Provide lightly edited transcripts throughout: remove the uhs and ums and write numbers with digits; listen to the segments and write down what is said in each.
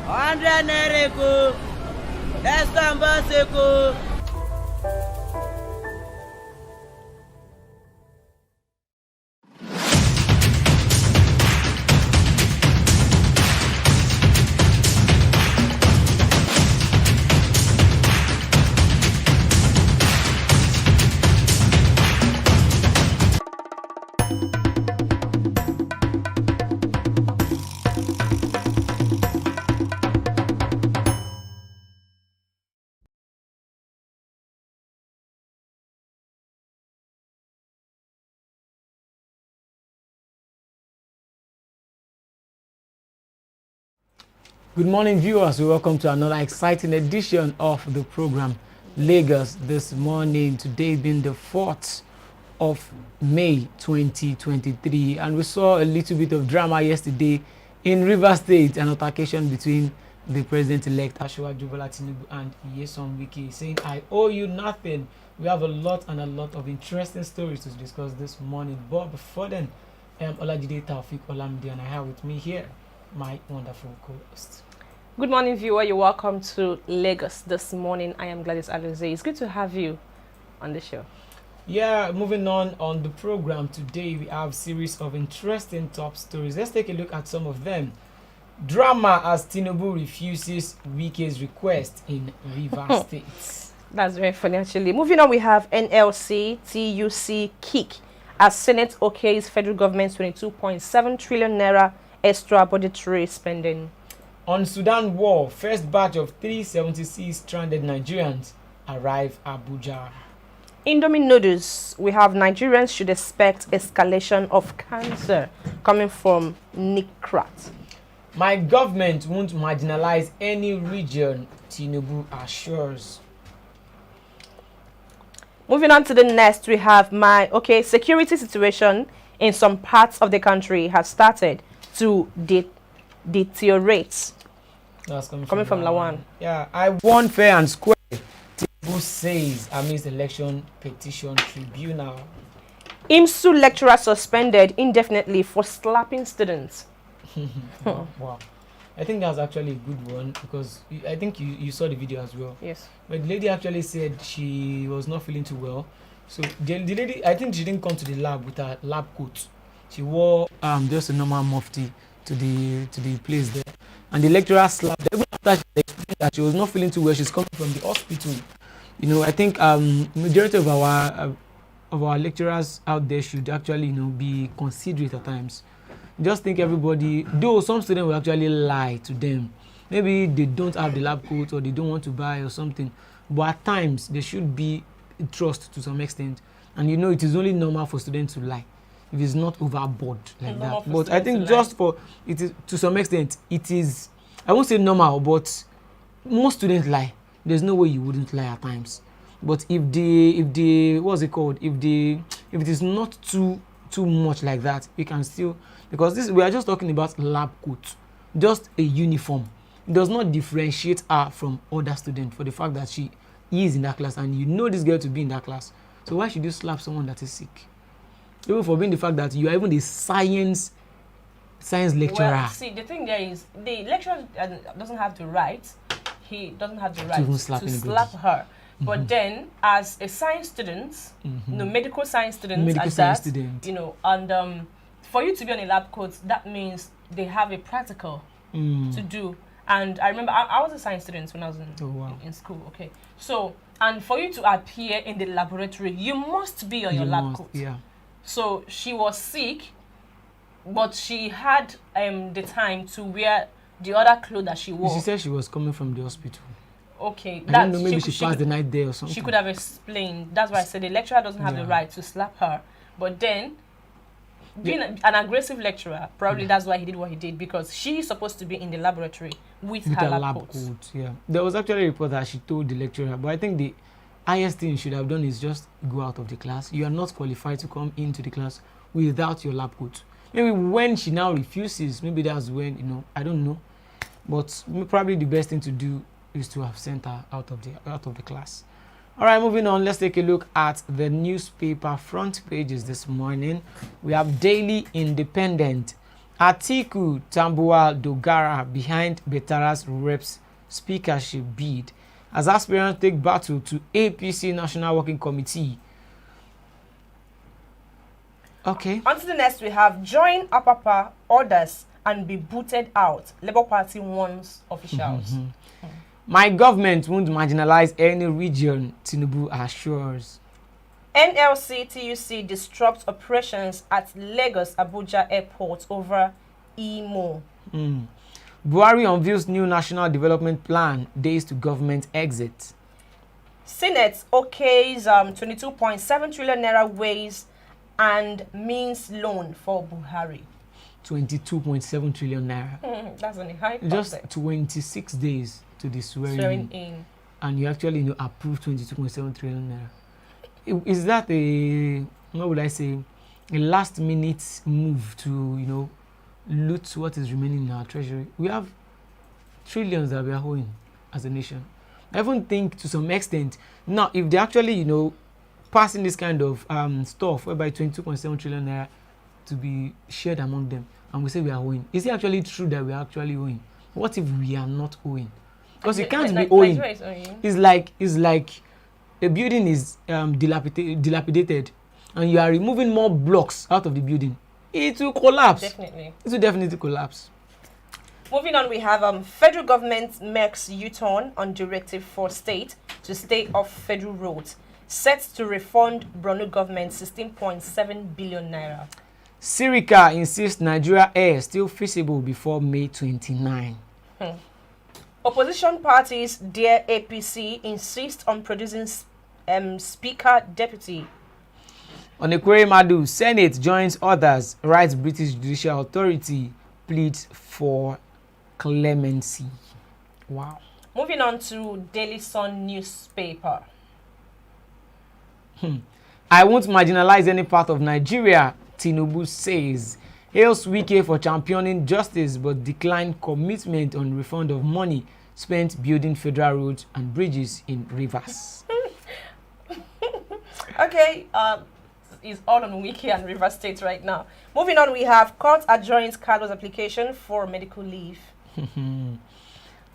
100 naira ko. Estambul ko. Good morning, viewers. Welcome to another exciting edition of the program Lagos This Morning. Today being the 4th of May 2023, and we saw a little bit of drama yesterday in Rivers State, an altercation between the president-elect Asiwaju Bola Tinubu and Wike, saying, "I owe you nothing." We have a lot of interesting stories to discuss this morning. But before then, Olajide Taufik Olamide, and I have with me here my wonderful co-host. Good morning, viewer. You're welcome to Lagos This Morning. I am Gladys Aloze. It's good to have you on the show. Yeah, moving on the program today, we have a series of interesting top stories. Let's take a look at some of them. Drama as Tinubu refuses Wike's request in Rivers State. That's very funny, actually. Moving on, we have NLC TUC kick as Senate okays federal government's 22.7 trillion naira extra budgetary spending. On Sudan war, first batch of 376 stranded Nigerians arrive Abuja. Indomie noodles, we have Nigerians should expect escalation of cancer coming from NICRAT. My government won't marginalize any region, Tinubu assures. Moving on to the next, we have security situation in some parts of the country has started to deteriorate. That's coming from Lawan. Yeah, I won fair and square, Tinubu says amidst election petition tribunal. IMSU lecturer suspended indefinitely for slapping students. Wow. I think that's actually a good one because I think you saw the video as well. Yes. But the lady actually said she was not feeling too well. So the lady, I think she didn't come to the lab with her lab coat. She wore just a normal mufti to the place there. And the lecturer slapped her. Even after she explained that she was not feeling too well, she's coming from the hospital. You know, I think majority of our lecturers out there should actually, be considerate at times. Just think everybody, though some students will actually lie to them. Maybe they don't have the lab coat or they don't want to buy or something. But at times, there should be trust to some extent. And it is only normal for students to lie. If it's not overboard like that. But I think just for, it is to some extent, it is, I won't say normal, but most students lie. There's no way you wouldn't lie at times. But if what's it called? If it is not too much like that, we can still, because we are just talking about lab coat, just a uniform. It does not differentiate her from other students for the fact that she is in that class and this girl to be in that class. So why should you slap someone that is sick? Even for being the fact that you are even a science lecturer. Well, see, the thing there is the lecturer doesn't have the right. He doesn't have the right to slap her. But then, as a science student, medical science student, and for you to be on a lab coat, that means they have a practical to do. And I remember I was a science student when I was in school. Okay, so and for you to appear in the laboratory, you must be on your lab coat. Yeah. So she was sick, but she had the time to wear the other clothes that she wore. She said she was coming from the hospital. Okay, I don't know, maybe she passed the night there or something. She could have explained. That's why I said the lecturer doesn't have the right to slap her. But then, being an aggressive lecturer, probably that's why he did what he did, because she's supposed to be in the laboratory with her lab coat. Yeah, there was actually a report that she told the lecturer, but I think the highest thing you should have done is just go out of the class. You are not qualified to come into the class without your lab coat. Maybe when she now refuses, maybe that's when, I don't know. But probably the best thing to do is to have sent her out of the class. All right, moving on, let's take a look at the newspaper front pages this morning. We have Daily Independent. Atiku Tambuwal Dogara behind Betara's reps speakership bid as aspirants take battle to APC National Working Committee. Okay. On to the next, we have join Apapa orders and be booted out. Labour Party warns officials. My government won't marginalize any region, Tinubu assures. NLC TUC disrupts operations at Lagos Abuja airport over Imo. Buhari unveils new national development plan, days to government exit. Senate okays 22.7 trillion naira ways and means loan for Buhari. 22.7 trillion naira. That's on a high Just 26 days to the swearing in. And you actually approve 22.7 trillion naira. Is that what would I say, a last minute move to, loot what is remaining in our treasury? We have trillions that we are holding as a nation. I even think to some extent, now if they actually, passing this kind of stuff, whereby 22.7 trillion naira to be shared among them, and we say we are owing, is it actually true that we are actually owing? What if we are not owing? Because you can't be owing. It's like a building is dilapidated and you are removing more blocks out of the building. It will collapse. Definitely. It will definitely collapse. Moving on, we have federal government makes U-turn on directive for state to stay off federal roads, set to refund Borno government 16.7 billion naira. Sirika insists Nigeria Air still feasible before May 29. Opposition parties, dear APC, insist on producing Speaker Deputy. On Ekwere Madu, Senate joins others, writes British Judicial Authority, pleads for clemency. Wow. Moving on to Daily Sun newspaper. I won't marginalize any part of Nigeria, Tinubu says. Hails Wike for championing justice but declined commitment on refund of money spent building federal roads and bridges in rivers. Okay, is all on Wiki and River State right now. Moving on, we have court adjoins Carlos application for medical leave.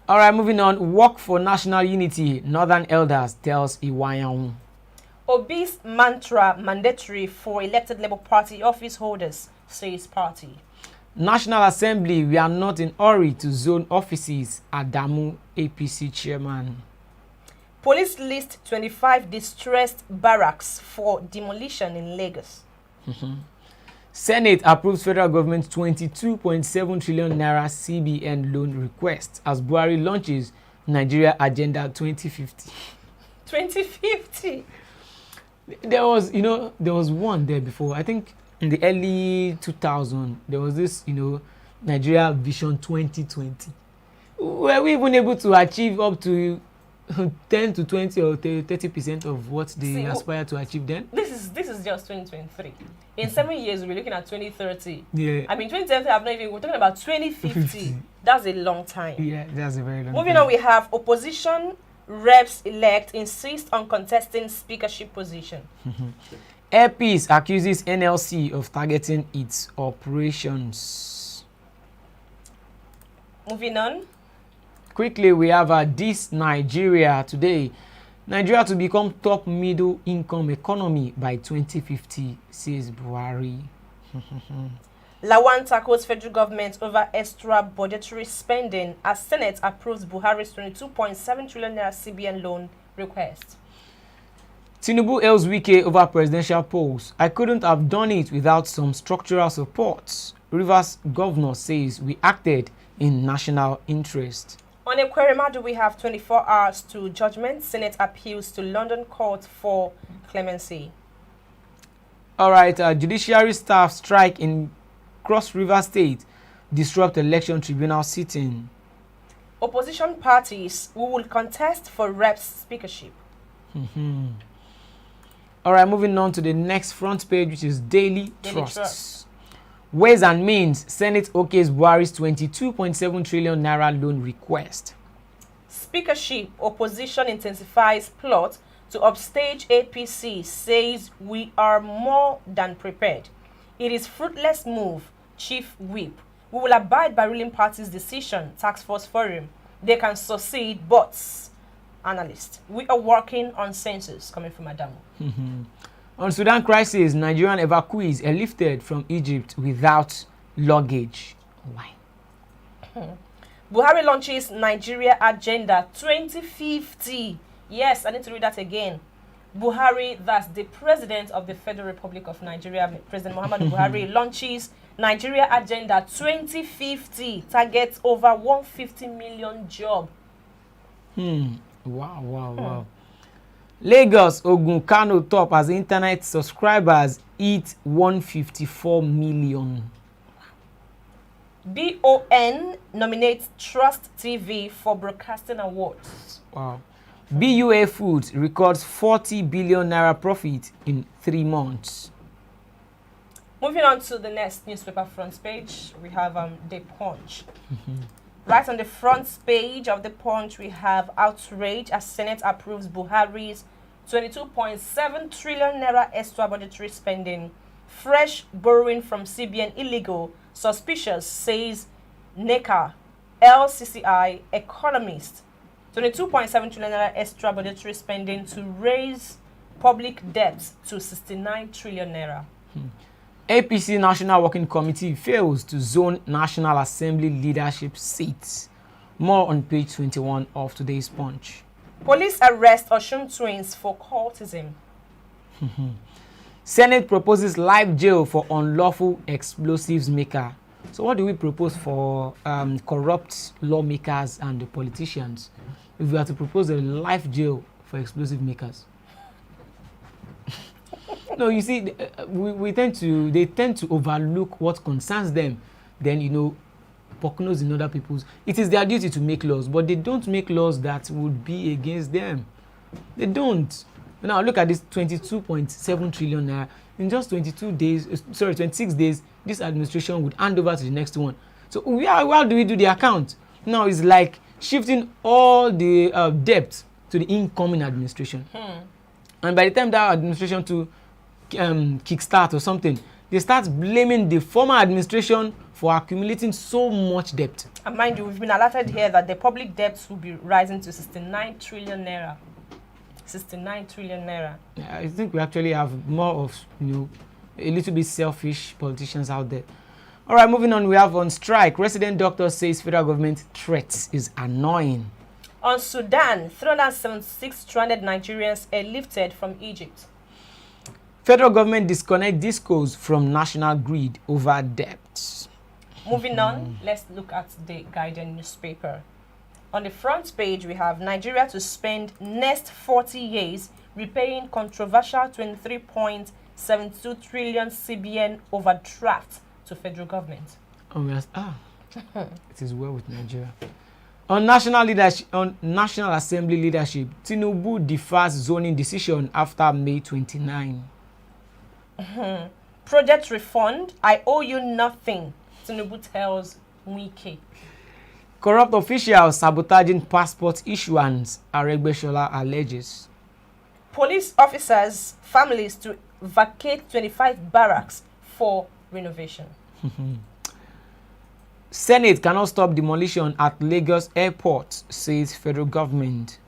All right, moving on. Work for national unity. Northern elders tells Iwayan. Obese mantra mandatory for elected Labour Party office holders, says party. National Assembly, we are not in hurry to zone offices. Adamu, APC chairman. Police list 25 distressed barracks for demolition in Lagos. Senate approves federal government's 22.7 trillion naira CBN loan request as Buhari launches Nigeria Agenda 2050. 2050. There was one there before. I think in the early 2000s, there was this, Nigeria Vision 2020. Were we even able to achieve up to 10 to 20 or 30% of what they aspire to achieve then? This is just 2023. In 7 years, we'll be looking at 2030. Yeah. I mean, 2030, we're talking about 2050. That's a long time. Yeah, that's a very long time. Moving on, we have opposition reps elect insist on contesting speakership position. Air Peace accuses NLC of targeting its operations. Moving on. Quickly, we have this Nigeria today. Nigeria to become top middle income economy by 2050, says Buhari. Lawan tackles federal government over extra budgetary spending as Senate approves Buhari's 22.7 trillion naira CBN loan request. Tinubu hails Wike over presidential polls. I couldn't have done it without some structural support. Rivers governor says we acted in national interest. On Ekwere Madu, we have 24 hours to judgment. Senate appeals to London court for clemency. All right, judiciary staff strike in Cross River State, disrupt election tribunal sitting. Opposition parties who will contest for reps speakership. All right, moving on to the next front page, which is Daily Trust. Ways and Means, Senate okays Buhari's 22.7 trillion naira loan request. Speakership, opposition intensifies plot to upstage APC, says we are more than prepared. It is fruitless move, Chief Whip. We will abide by ruling party's decision, Task Force Forum. They can succeed, but, analyst, we are working on census, coming from Adamu. On Sudan crisis, Nigerian evacuees are lifted from Egypt without luggage. Why? Buhari launches Nigeria Agenda 2050. Yes, I need to read that again. Buhari, that's the President of the Federal Republic of Nigeria, President Muhammadu Buhari, launches Nigeria Agenda 2050. Targets over 150 million jobs. Wow. Lagos, Ogun, Kano top as internet subscribers hit 154 million. BON nominates Trust TV for Broadcasting Awards. Wow. BUA Foods records 40 billion naira profit in 3 months. Moving on to the next newspaper front page, we have The Punch. Right on the front page of The Punch, we have outrage as Senate approves Buhari's 22.7 trillion naira extra budgetary spending. Fresh borrowing from CBN illegal. Suspicious, says NECA, LCCI economist. 22.7 trillion naira extra budgetary spending to raise public debt to 69 trillion naira. APC National Working Committee fails to zone National Assembly leadership seats. More on page 21 of today's Punch. Police arrest Oshun twins for cultism. Senate proposes life jail for unlawful explosives maker. So what do we propose for corrupt lawmakers and the politicians if we are to propose a life jail for explosive makers? No, you see, they tend to overlook what concerns them. Then, poke nose in other people's. It is their duty to make laws, but they don't make laws that would be against them. They don't. Now look at this 22.7 trillion naira. In just 26 days, this administration would hand over to the next one. So how do we do the account? Now it's like shifting all the debt to the incoming administration. And by the time that administration to kickstart or something, they start blaming the former administration for accumulating so much debt. And mind you, we've been alerted here that the public debts will be rising to 69 trillion naira. 69 trillion naira. Yeah, I think we actually have more of, a little bit selfish politicians out there. All right, moving on, we have on strike. Resident doctor says federal government threats is annoying. On Sudan, 376 stranded Nigerians are lifted from Egypt. Federal government disconnect discos from national grid over debts. Moving on, let's look at the Guardian newspaper. On the front page, we have Nigeria to spend next 40 years repaying controversial 23.72 trillion CBN overdraft to federal government. Oh, yes. It is well with Nigeria. On National Assembly leadership, Tinubu defers zoning decision after May 29. Project refund, I owe you nothing, Tinubu tells Wike. Corrupt officials sabotaging passport issuance, Aregbesola alleges. Police officers' families to vacate 25 barracks for renovation. Senate cannot stop demolition at Lagos airport, says federal government.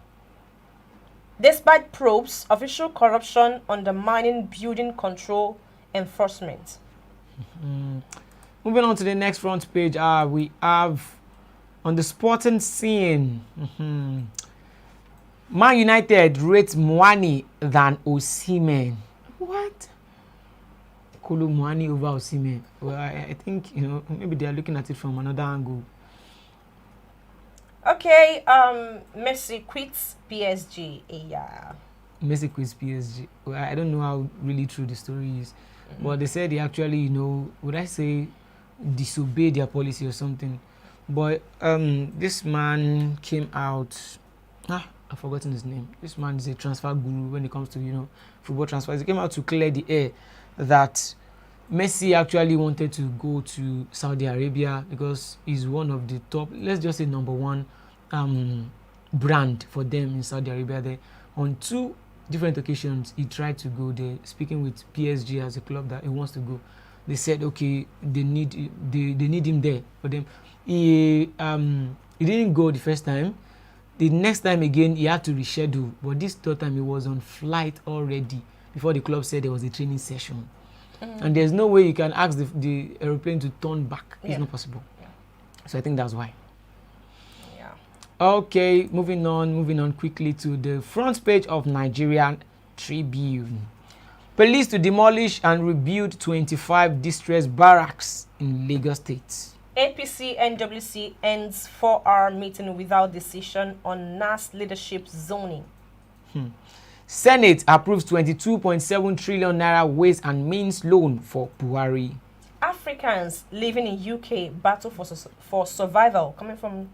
Despite probes, official corruption undermining building control enforcement. Moving on to the next front page, we have on the sporting scene. Man United rates Muani than Osimhen. What? Kolo Muani over Osimhen. Well, I think maybe they are looking at it from another angle. Okay, Messi quits PSG. Yeah. Messi quits PSG. Well, I don't know how really true the story is, but they said he actually, would I say, disobeyed their policy or something. But this man came out. I've forgotten his name. This man is a transfer guru when it comes to football transfers. He came out to clear the air that Messi actually wanted to go to Saudi Arabia because he's one of the top, let's just say number one brand for them in Saudi Arabia. There on 2 different occasions he tried to go there, speaking with PSG as a club that he wants to go. they said, okay, they need him there for them. He didn't go the first time. The next time again, he had to reschedule. But this third time, he was on flight already before the club said there was a training session. And there's no way you can ask the aeroplane to turn back. It's not possible. So I think that's why. Yeah. Okay, moving on quickly to the front page of Nigerian Tribune. Police to demolish and rebuild 25 distressed barracks in Lagos State. APC NWC ends 4-hour meeting without decision on NAS leadership zoning. Senate approves 22.7 trillion naira ways and means loan for Buhari. Africans living in UK battle for survival, coming from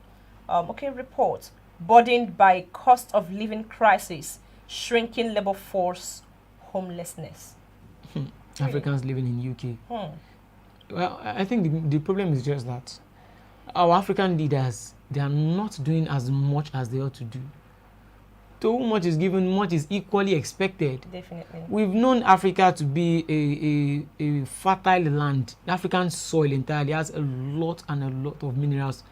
report. Burdened by cost of living crisis, shrinking labor force, homelessness. Africans living in UK. Well, I think the problem is just that our African leaders, they are not doing as much as they ought to do. To whom much is given, much is equally expected. Definitely. We've known Africa to be a fertile land. The African soil entirely has a lot of minerals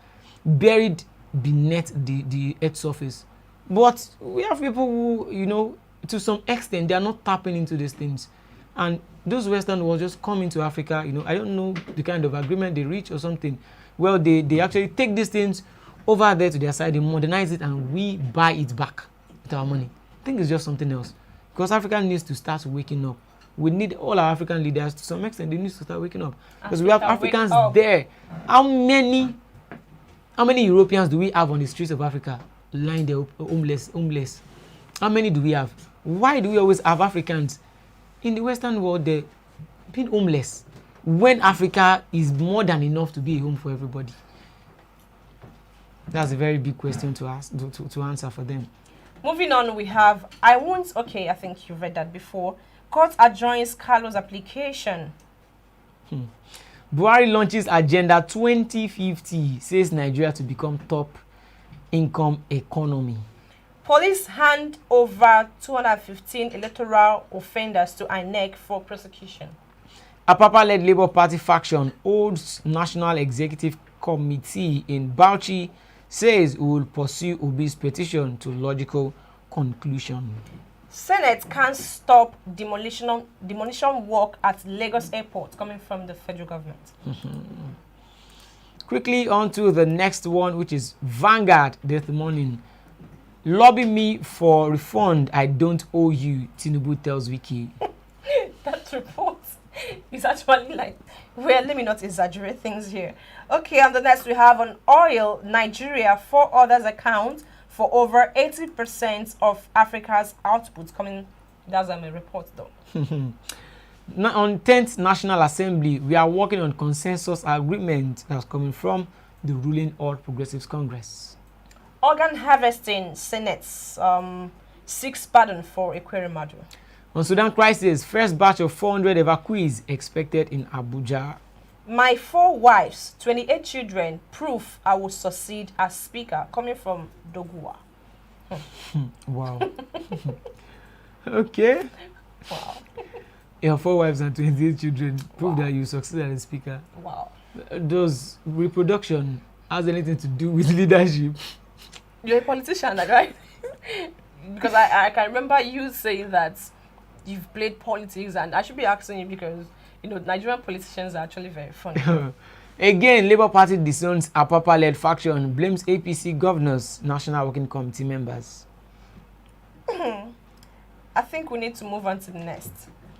buried beneath the earth's surface. But we have people who, to some extent, they are not tapping into these things. And those Western world just come into Africa, I don't know the kind of agreement they reach or something. Well, they actually take these things over there to their side, they modernize it, and we buy it back with our money. I think it's just something else. Because Africa needs to start waking up. We need all our African leaders, to some extent, they need to start waking up. Because we have Africans there. How many Europeans do we have on the streets of Africa lying there homeless? How many do we have? Why do we always have Africans in the Western world they're being homeless when Africa is more than enough to be a home for everybody? That's a very big question to ask to answer for them. Moving on, we have I think you've read that before. Court adjoins Carlos application. Buhari launches Agenda 2050, says Nigeria to become top income economy. Police hand over 215 electoral offenders to INEC for prosecution. Apapa-led Labour Party faction holds National Executive Committee in Bauchi, says it will pursue Obi's petition to logical conclusion. Senate can't stop demolition work at Lagos Airport, coming from the federal government. Quickly on to the next one, which is Vanguard this morning. Lobby me for refund I don't owe you, Tinubu tells Wike. That report is actually like, well, let me not exaggerate things here. Okay, and the next we have on oil, Nigeria, 4 others account for over 80% of Africa's output coming. That's a report though. Now, on 10th National Assembly, we are working on consensus agreement that's coming from the ruling All Progressives Congress. Organ harvesting, Senate's seeks pardon for Ekweremadu. On Sudan crisis, first batch of 400 evacuees expected in Abuja. My 4 wives, 28 children, proof I will succeed as speaker, coming from Dogua. Wow. Okay. Wow. Your 4 wives and 28 children prove that you succeed as speaker. Wow. Does reproduction has anything to do with leadership? You're a politician, right? Because I can remember you saying that you've played politics, and I should be asking you because, Nigerian politicians are actually very funny. Again, Labour Party disowns Apapa-led faction, blames APC governors, National Working Committee members. I think we need to move on to the next.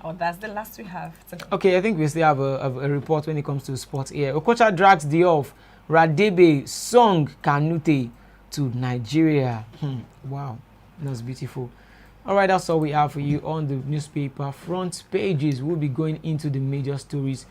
Oh, that's the last we have today. Okay, I think we still have a report when it comes to sports here. Okocha drags the off Radebe song Kanute to Nigeria. Wow, that's beautiful. All right, that's all we have for you on the newspaper front pages. We'll be going into the major stories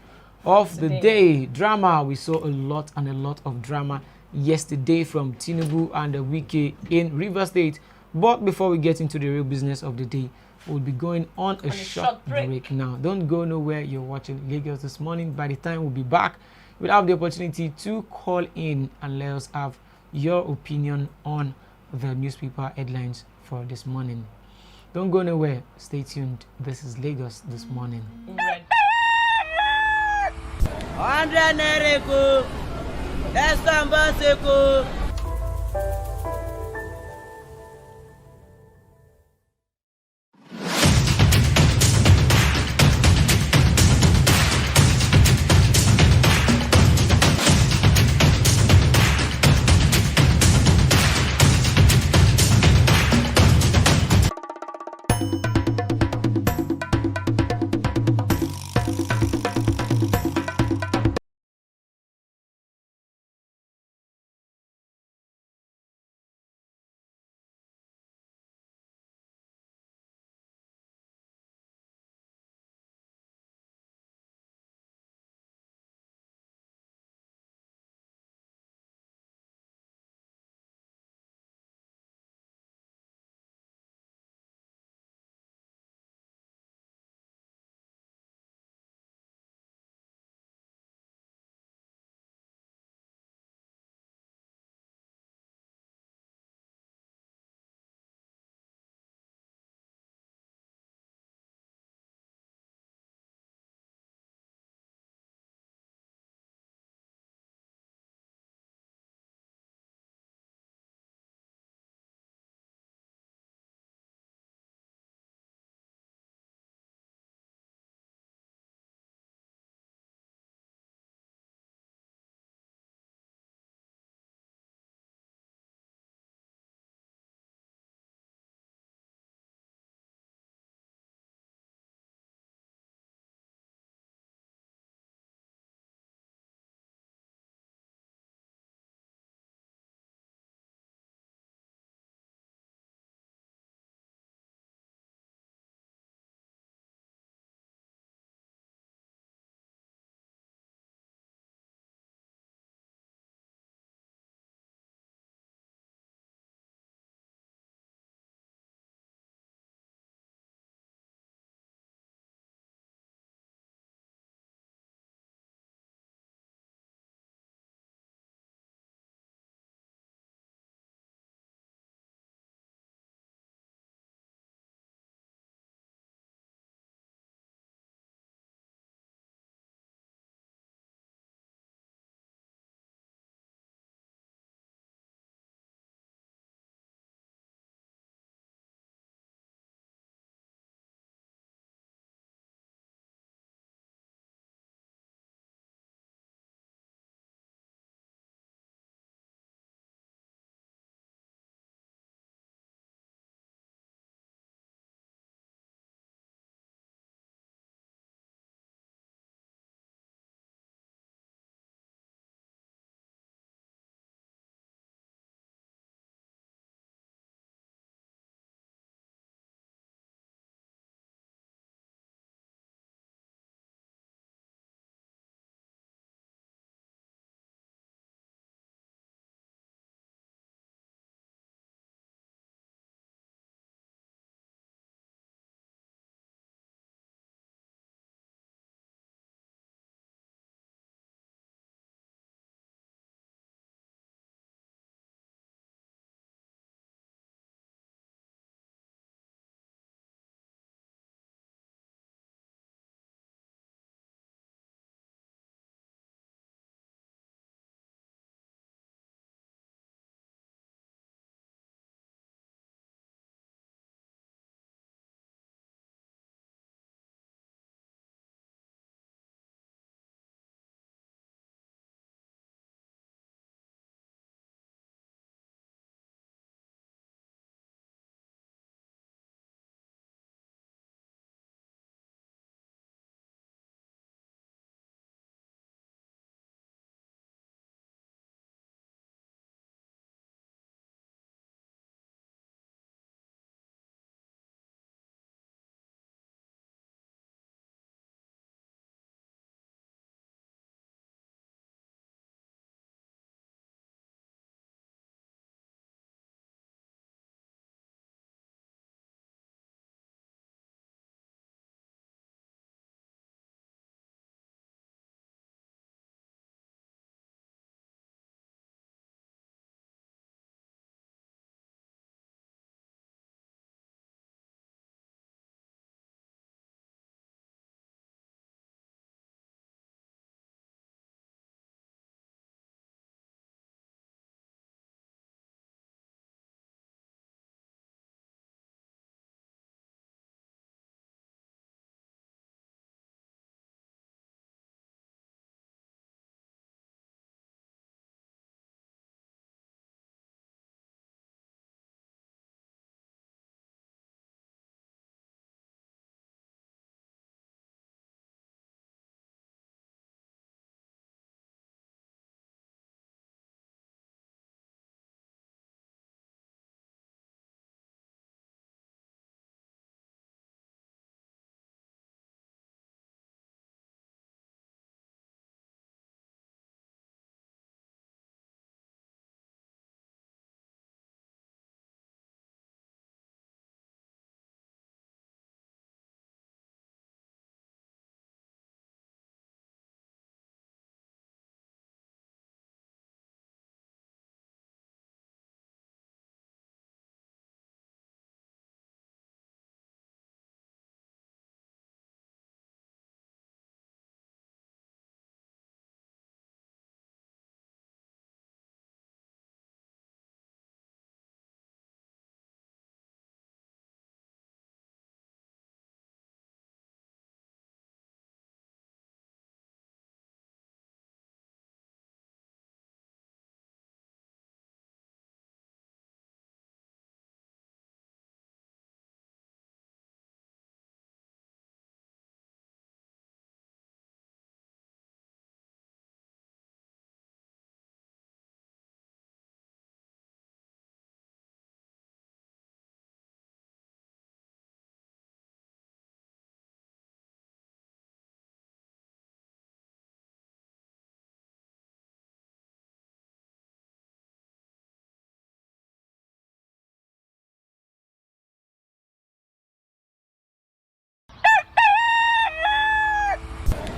of the day. Drama, we saw a lot of drama yesterday from Tinubu and Wike in Rivers State. But before we get into the real business of the day, we'll be going on a short break now. Don't go nowhere. You're watching Lagos This Morning. By the time we'll be back, we'll have the opportunity to call in and let us have your opinion on the newspaper headlines for this morning. Don't go nowhere. Stay tuned. This is Lagos This Morning. Red. 100 naira eko. Extra bus eko.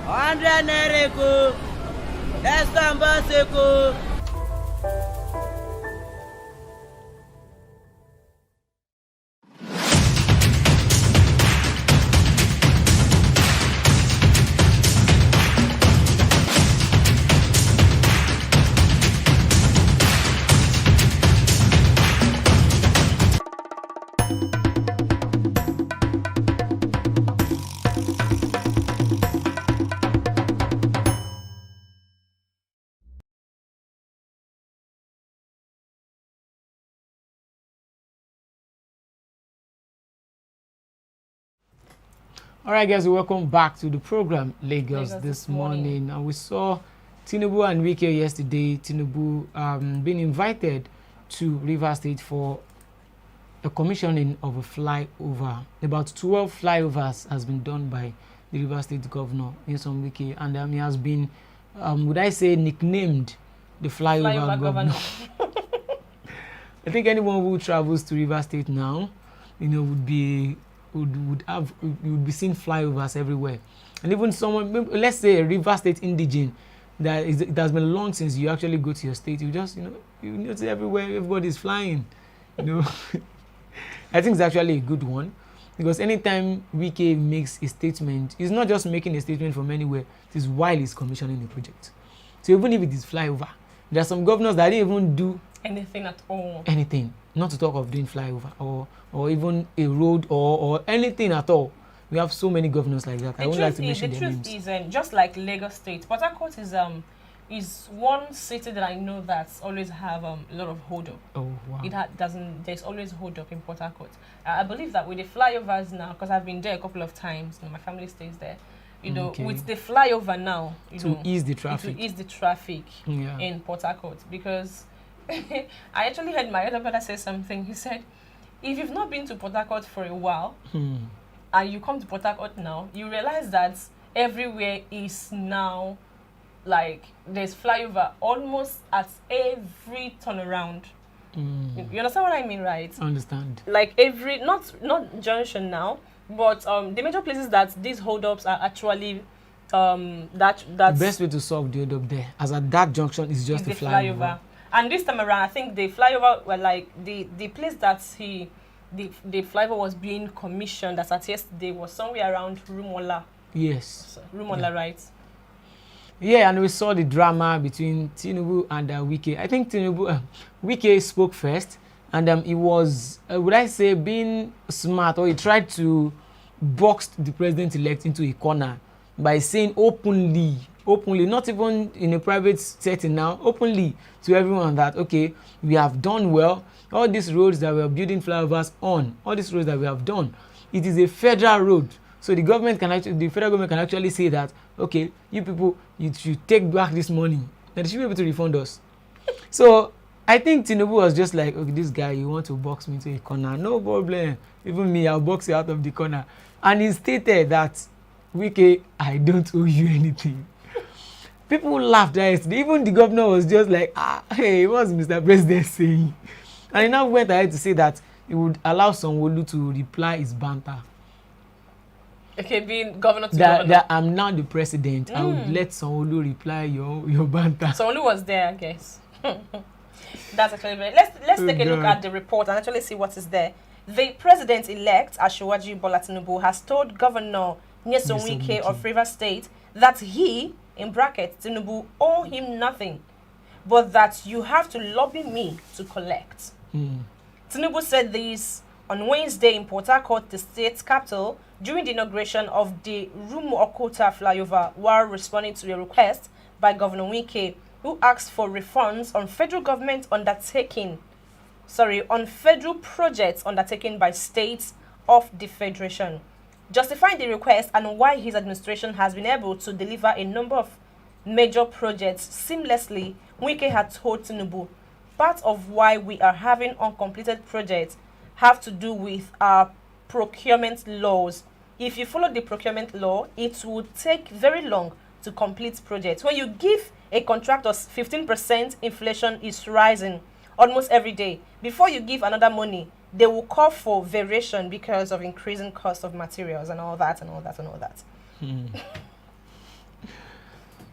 100 naira eko. Ẹ̀sán bọ́ seko. All right, guys, welcome back to the program Lagos this morning. And we saw Tinubu and Wike yesterday. Tinubu being invited to Rivers State for a commissioning of a flyover. About 12 flyovers has been done by the Rivers State governor, Nyesom Wike, and he has been, would I say, nicknamed the flyover governor. I think anyone who travels to Rivers State now, would be seeing flyovers everywhere. And even someone, let's say a Rivers State indigene, it has been long since you actually go to your state, you just, you notice everywhere, everybody's flying, I think it's actually a good one, because anytime Wike makes a statement, he's not just making a statement from anywhere, it is while he's commissioning a project. So even if it is flyover, there are some governors that didn't even do anything at all. Anything. Not to talk of doing flyover or even a road or anything at all. We have so many governors like that. I would like to mention their names. The truth is, just like Lagos State, Port Harcourt is one city that I know that's always have a lot of hold up. Oh wow! There's always hold up in Port Harcourt. I believe that with the flyovers now, because I've been there a couple of times, my family stays there. With the flyover now, to ease the traffic. In Port Harcourt, because I actually heard my other brother say something. He said, if you've not been to Port Harcourt for a while, and you come to Port Harcourt now, you realize that everywhere is now, like, there's flyover almost at every turnaround. You understand what I mean, right? I understand. Like every, not junction now, but the major places that these holdups are actually, that's the best way to solve the holdup there, as at that junction, is just the flyover. And this time around, I think the flyover were like the place that the flyover was being commissioned as at yesterday was somewhere around Rumola. Yes. Rumola, right? Yeah, and we saw the drama between Tinubu and Wike. I think Wike spoke first, and he was, would I say, being smart, or he tried to box the president-elect into a corner by saying openly, not even in a private setting now, openly to everyone that, okay, we have done well. All these roads that we are building flyovers on, all these roads that we have done, it is a federal road. So the federal government can actually say that, okay, you people, you should take back this money. Then they should be able to refund us. So I think Tinubu was just like, okay, this guy, you want to box me into a corner? No problem. Even me, I'll box you out of the corner. And he stated that, Wike, I don't owe you anything. People laughed at it. Even the governor was just like, hey, what's Mr. President saying? And he now went ahead to say that he would allow Sanwo-Olu to reply his banter. Okay, being governor to governor. That I'm now the president. I would let Sanwo-Olu reply your banter. Sanwo-Olu was there, I guess. That's actually very... Let's take a look at the report and actually see what is there. The president-elect, Asiwaju Bola Tinubu, has told Governor Nyesom Wike of Rivers State that he, in brackets, Tinubu, owe him nothing, but that you have to lobby me to collect. Tinubu said this on Wednesday in Port Harcourt, the state's capital, during the inauguration of the Rumo-Okota flyover, while responding to a request by Governor Wike, who asked for refunds on federal projects undertaken by states of the federation. Justifying the request and why his administration has been able to deliver a number of major projects seamlessly, Wike had told Tinubu, part of why we are having uncompleted projects have to do with our procurement laws. If you follow the procurement law, it would take very long to complete projects. When you give a contractor 15%, inflation is rising almost every day. Before you give another money, they will call for variation because of increasing cost of materials and all that and all that and all that.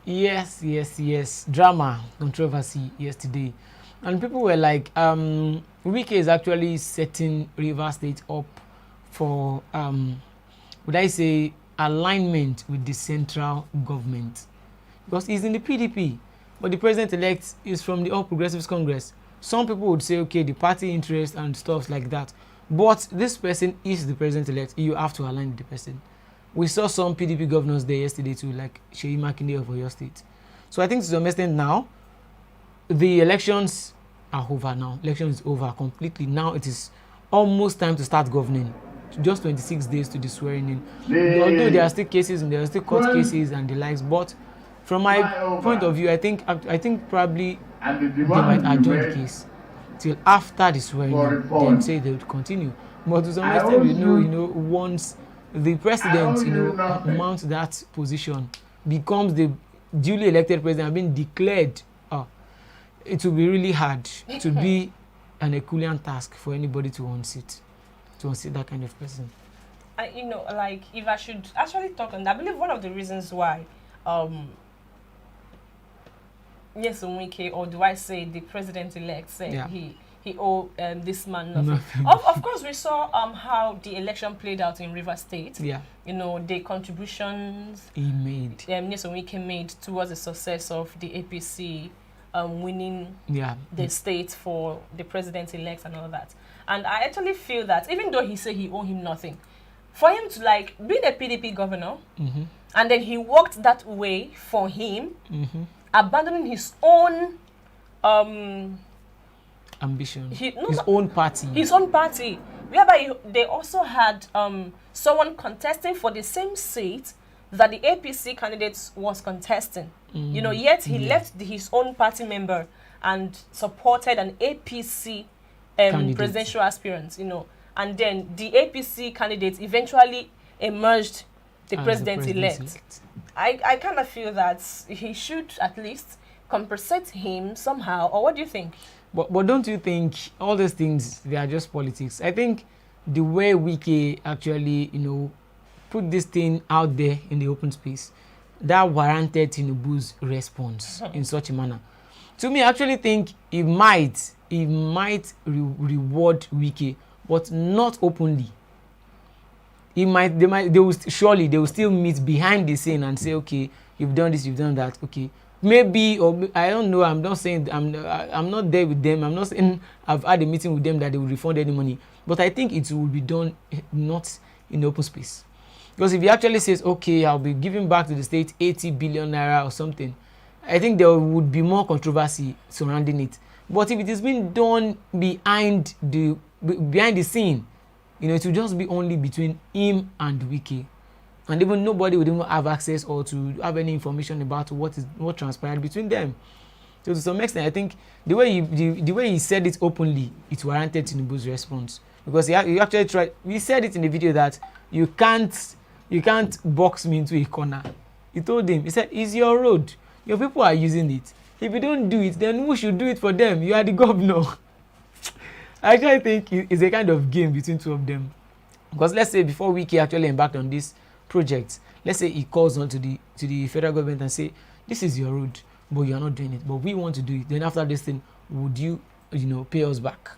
Yes. Drama, controversy yesterday. And people were like, Wike is actually setting River State up for, would I say, alignment with the central government. Because he's in the PDP, but the president-elect is from the All Progressives Congress. Some people would say, okay, the party interest and stuff like that. But this person is the president-elect. You have to align with the person. We saw some PDP governors there yesterday too, like Sheyi Makinde of Oyo State. So I think to some extent now, the elections are over now. Election is over completely. Now it is almost time to start governing. Just 26 days to the swearing in. Although there are still cases and there are still court cases and the likes, but from my point of view, I think probably they might adjourn the case till after the swearing in, then say they would continue. But to some extent, we know, once the president, mounts that position, becomes the duly elected president, and being declared, it will be really hard to be an Herculean task for anybody to unseat that kind of person. Like if I should actually talk on that, I believe one of the reasons why, yes, Wike, or do I say the president-elect said he owed this man nothing. Of course, we saw how the election played out in River State. Yeah. The contributions he made. Wike made towards the success of the APC winning the state for the president-elect and all that. And I actually feel that even though he said he owed him nothing, for him to like be the PDP governor, and then he worked that way for him, abandoning his own ambition, his own party, whereby they also had someone contesting for the same seat that the APC candidate was contesting. Yet he left his own party member and supported an APC presidential aspirant. And then the APC candidate eventually emerged the president-elect. I kind of feel that he should at least compensate him somehow. Or what do you think? But don't you think all those things, they are just politics? I think the way Wike actually, put this thing out there in the open space, that warranted Tinubu's response in such a manner. To me, I actually think it might reward Wike, but not openly. They will still meet behind the scene and say, okay, you've done this, you've done that, okay. Maybe, or I don't know, I'm not saying, I'm not there with them, I'm not saying I've had a meeting with them that they will refund any money, but I think it will be done not in the open space. Because if he actually says, okay, I'll be giving back to the state 80 billion naira or something, I think there would be more controversy surrounding it. But if it is being done behind the scene, it will just be only between him and Wike. And even nobody would even have access or to have any information about what transpired between them. So to some extent, I think the way he said it openly, it warranted Tinubu's response. Because he actually tried. We said it in the video that you can't box me into a corner. He told him, he said, it's your road. Your people are using it. If you don't do it, then who should do it for them? You are the governor. I actually think it's a kind of game between two of them. Because let's say before Wike actually embarked on this project, let's say he calls on to the federal government and say, this is your road, but you're not doing it, but we want to do it. Then after this thing, would you pay us back?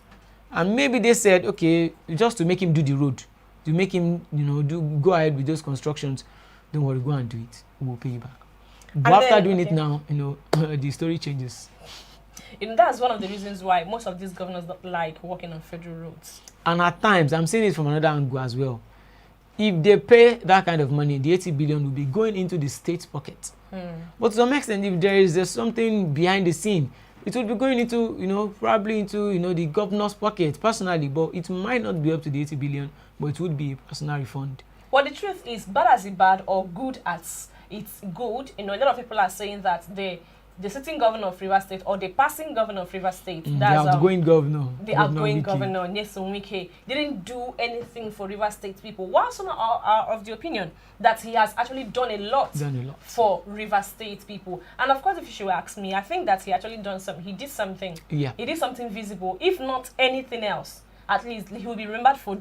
And maybe they said, okay, just to make him do the road, to make him go ahead with those constructions, don't worry, go and do it, we'll pay you back. But after doing it now, the story changes. That's one of the reasons why most of these governors don't like working on federal roads. And at times, I'm saying it from another angle as well. If they pay that kind of money, the 80 billion will be going into the state's pocket. But to some extent, if there's something behind the scene, it will be going into, probably into, the governor's pocket personally, but it might not be up to the 80 billion, but it would be a personal refund. Well, the truth is, bad as it's bad or good as it's good, a lot of people are saying that the sitting governor of River State or the passing governor of River State, that's the outgoing governor, Nyesom Wike, didn't do anything for River State people. While some are of the opinion that he has actually done a lot for River State people. And of course, if you should ask me, I think that he actually he did something. Yeah. He did something visible. If not anything else, at least he will be remembered for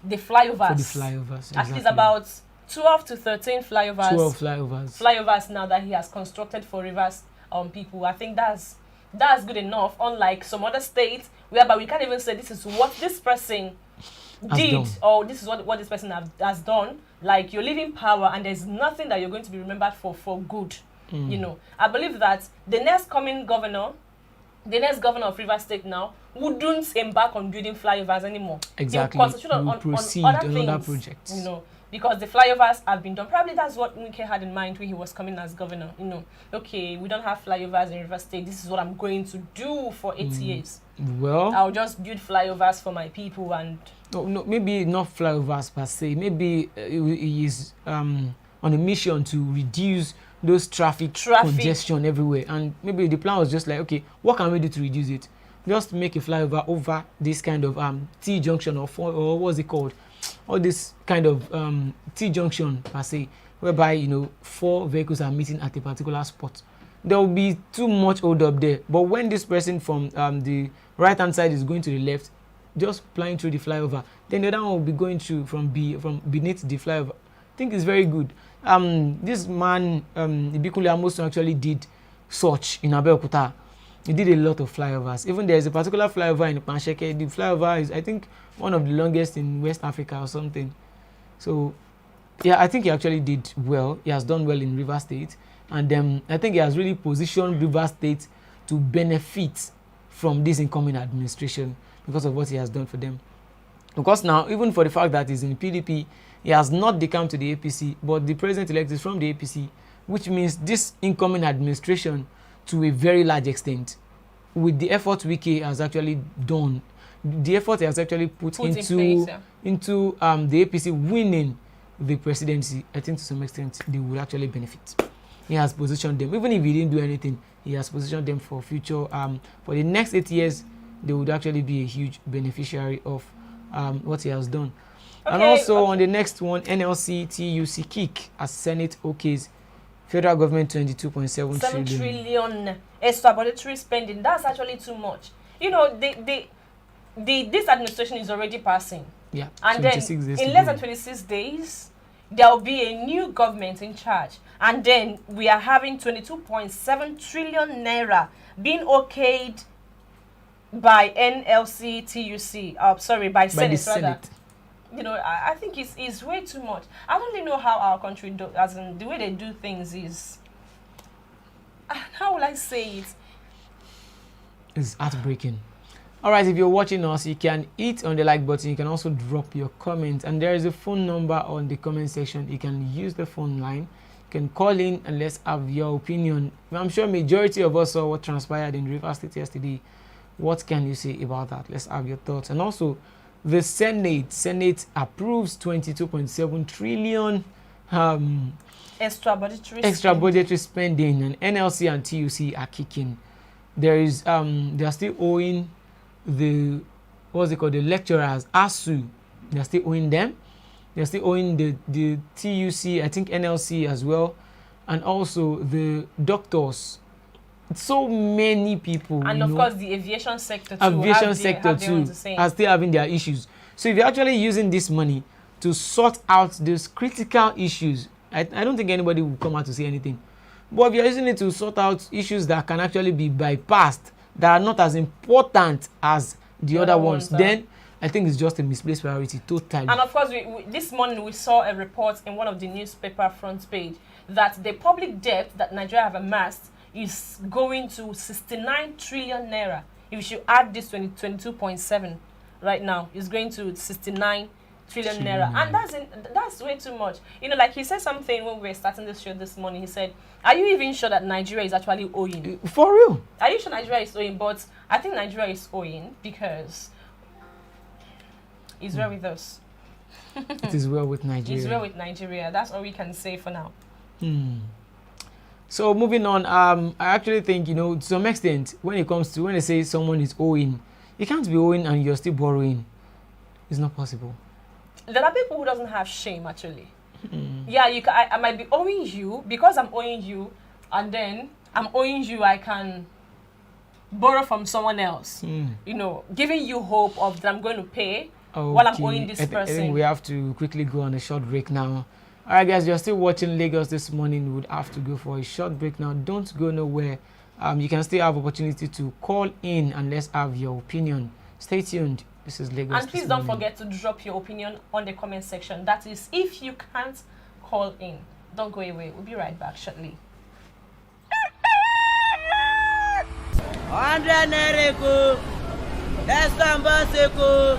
the flyovers. Exactly. At least about 12 to 13 flyovers. 12 flyovers. Flyovers now that he has constructed for Rivers people. I think that's good enough. Unlike some other states, whereby we can't even say this is what this person did or this is what this person has done. Like, you're leaving power and there's nothing that you're going to be remembered for good. You know, I believe that the next governor of Rivers State now wouldn't embark on building flyovers anymore. Exactly. Concentrate on other things, projects. you know, because the flyovers have been done. Probably that's what Wike had in mind when he was coming as governor. You know, okay, we don't have flyovers in Rivers State. This is what I'm going to do for 8 years. Well, I'll just build flyovers for my people and... No, maybe not flyovers per se. Maybe he is on a mission to reduce those traffic congestion everywhere. And maybe the plan was just like, okay, what can we do to reduce it? Just make a flyover over this kind of T-junction or what's it called? Or this kind of T-junction per se, whereby, you know, 4 vehicles are meeting at a particular spot. There will be too much hold up there. But when this person from the right-hand side is going to the left, just flying through the flyover, then the other one will be going through from beneath the flyover. I think it's very good. This man, Ibikule Amosun, actually did such in Abeokuta. He did a lot of flyovers. Even there is a particular flyover in Pansheke. The flyover is, I think, one of the longest in West Africa or something. So, yeah, I think he actually did well. He has done well in Rivers State. And I think he has really positioned Rivers State to benefit from this incoming administration because of what he has done for them. Because now, even for the fact that he's in PDP, he has not decamped to the APC, but the president-elect is from the APC, which means this incoming administration, to a very large extent, with the effort Wike has actually done, the effort he has actually put into the APC winning the presidency, I think to some extent they will actually benefit. He has positioned them, even if he didn't do anything, he has positioned them for future, for the next 8 years, they would actually be a huge beneficiary of what he has done. Okay, and also on the next one, NLC TUC kick as Senate OKs, federal government 22.7 trillion extra budgetary spending. That's actually too much. You know, this administration is already passing. Yeah, and then in less than 26 days, there will be a new government in charge. And then we are having 22.7 trillion naira being okayed by NLC TUC. Sorry, by Senate rather. You know, I think it's way too much. I don't really know how our country as in the way they do things is, how will I say it? It's heartbreaking. All right, if you're watching us, you can hit on the like button. You can also drop your comments, and there is a phone number on the comment section. You can use the phone line. You can call in and let's have your opinion. I'm sure majority of us saw what transpired in Rivers State yesterday. What can you say about that? Let's have your thoughts. And also, the Senate approves 22.7 trillion extra budgetary spending, and NLC and TUC are kicking. There is they are still owing the the lecturers ASU. They are still owing them. They are still owing the TUC, I think NLC as well, and also the doctors. So many people, and of course the aviation sector too. Are still having their issues. So if you're actually using this money to sort out those critical issues, I don't think anybody will come out to say anything. But if you're using it to sort out issues that can actually be bypassed, that are not as important as the other ones, then I think it's just a misplaced priority totally. And of course, this morning we saw a report in one of the newspaper front page that the public debt that Nigeria have amassed is going to 69 trillion naira. If you should add this 22.7 right now, it's going to 69 trillion naira. And that's way too much. You know, like he said something when we were starting this show this morning. He said, are you even sure that Nigeria is actually owing? For real? Are you sure Nigeria is owing? But I think Nigeria is owing because it's well with us. It is well with Nigeria. It's well with Nigeria. That's all we can say for now. So moving on, I actually think, you know, to some extent, when they say someone is owing, you can't be owing and you're still borrowing. It's not possible. There are people who doesn't have shame, actually. Yeah, I might be owing you because I'm owing you, and then I'm owing you, I can borrow from someone else. You know, giving you hope of that I'm going to pay while I'm owing this person. I think we have to quickly go on a short break now. All right, guys, you're still watching Lagos this morning. We would have to go for a short break now. Don't go nowhere. You can still have opportunity to call in and let's have your opinion. Stay tuned. This is Lagos. And please don't forget to drop your opinion on the comment section. That is, if you can't call in. Don't go away. We'll be right back shortly. 100 Nereko. Estambaseko.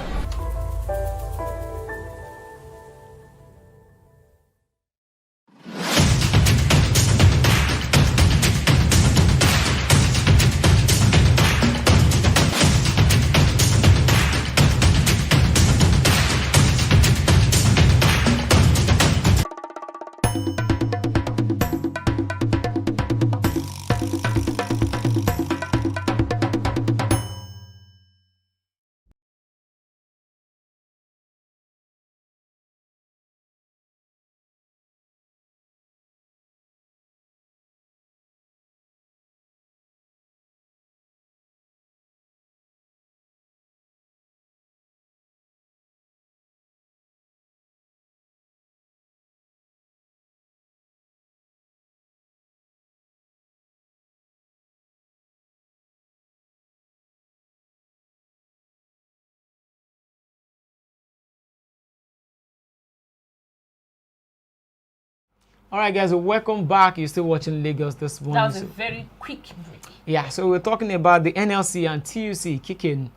All right, guys, welcome back. You're still watching Lagos this morning. That was a very quick break. Yeah, so we're talking about the NLC and TUC kicking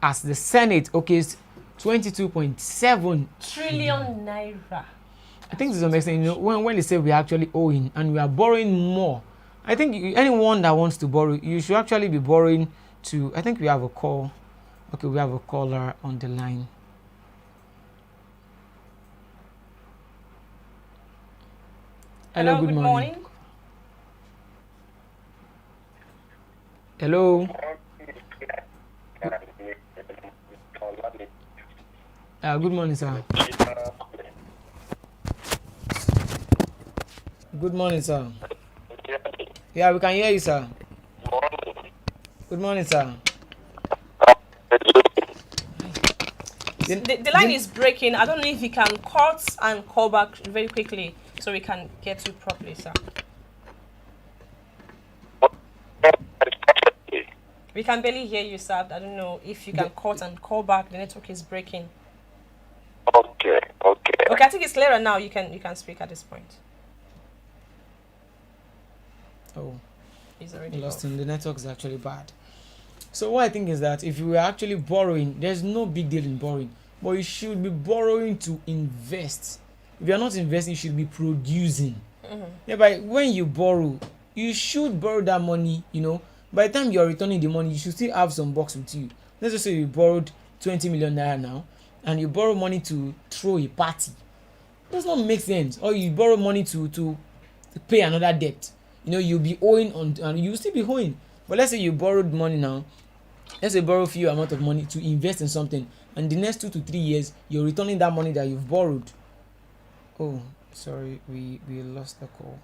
as the Senate okays 22.7 trillion naira. I think this is amazing. You know, when they say we're actually owing and we are borrowing more, I think anyone that wants to borrow, you should actually be borrowing to. I think we have a call. Okay, we have a caller on the line. Hello, good morning. Hello. Good morning, sir. Good morning, sir. Yeah, we can hear you, sir. Good morning, sir. The line is breaking. I don't know if you can cut and call back very quickly so we can get you properly, sir. We can barely hear you, sir. I don't know if you can cut and call back. The network is breaking. Okay. Okay, I think it's clearer now. You can speak at this point. Oh, He's already lost off. him. The network is actually bad. So what I think is that if you were actually borrowing, there's no big deal in borrowing, but you should be borrowing to invest. If you are not investing, you should be producing. Yeah, but when you borrow, you should borrow that money. You know, by the time you are returning the money, you should still have some bucks with you. Let's just say you borrowed 20 million naira now, and you borrow money to throw a party. It does not make sense. Or you borrow money to pay another debt. You know, you'll be owing on, and you'll still be owing. But let's say you borrowed money now. Let's say borrow few amount of money to invest in something, and the next 2 to 3 years you're returning that money that you've borrowed. Oh, sorry, we lost the call.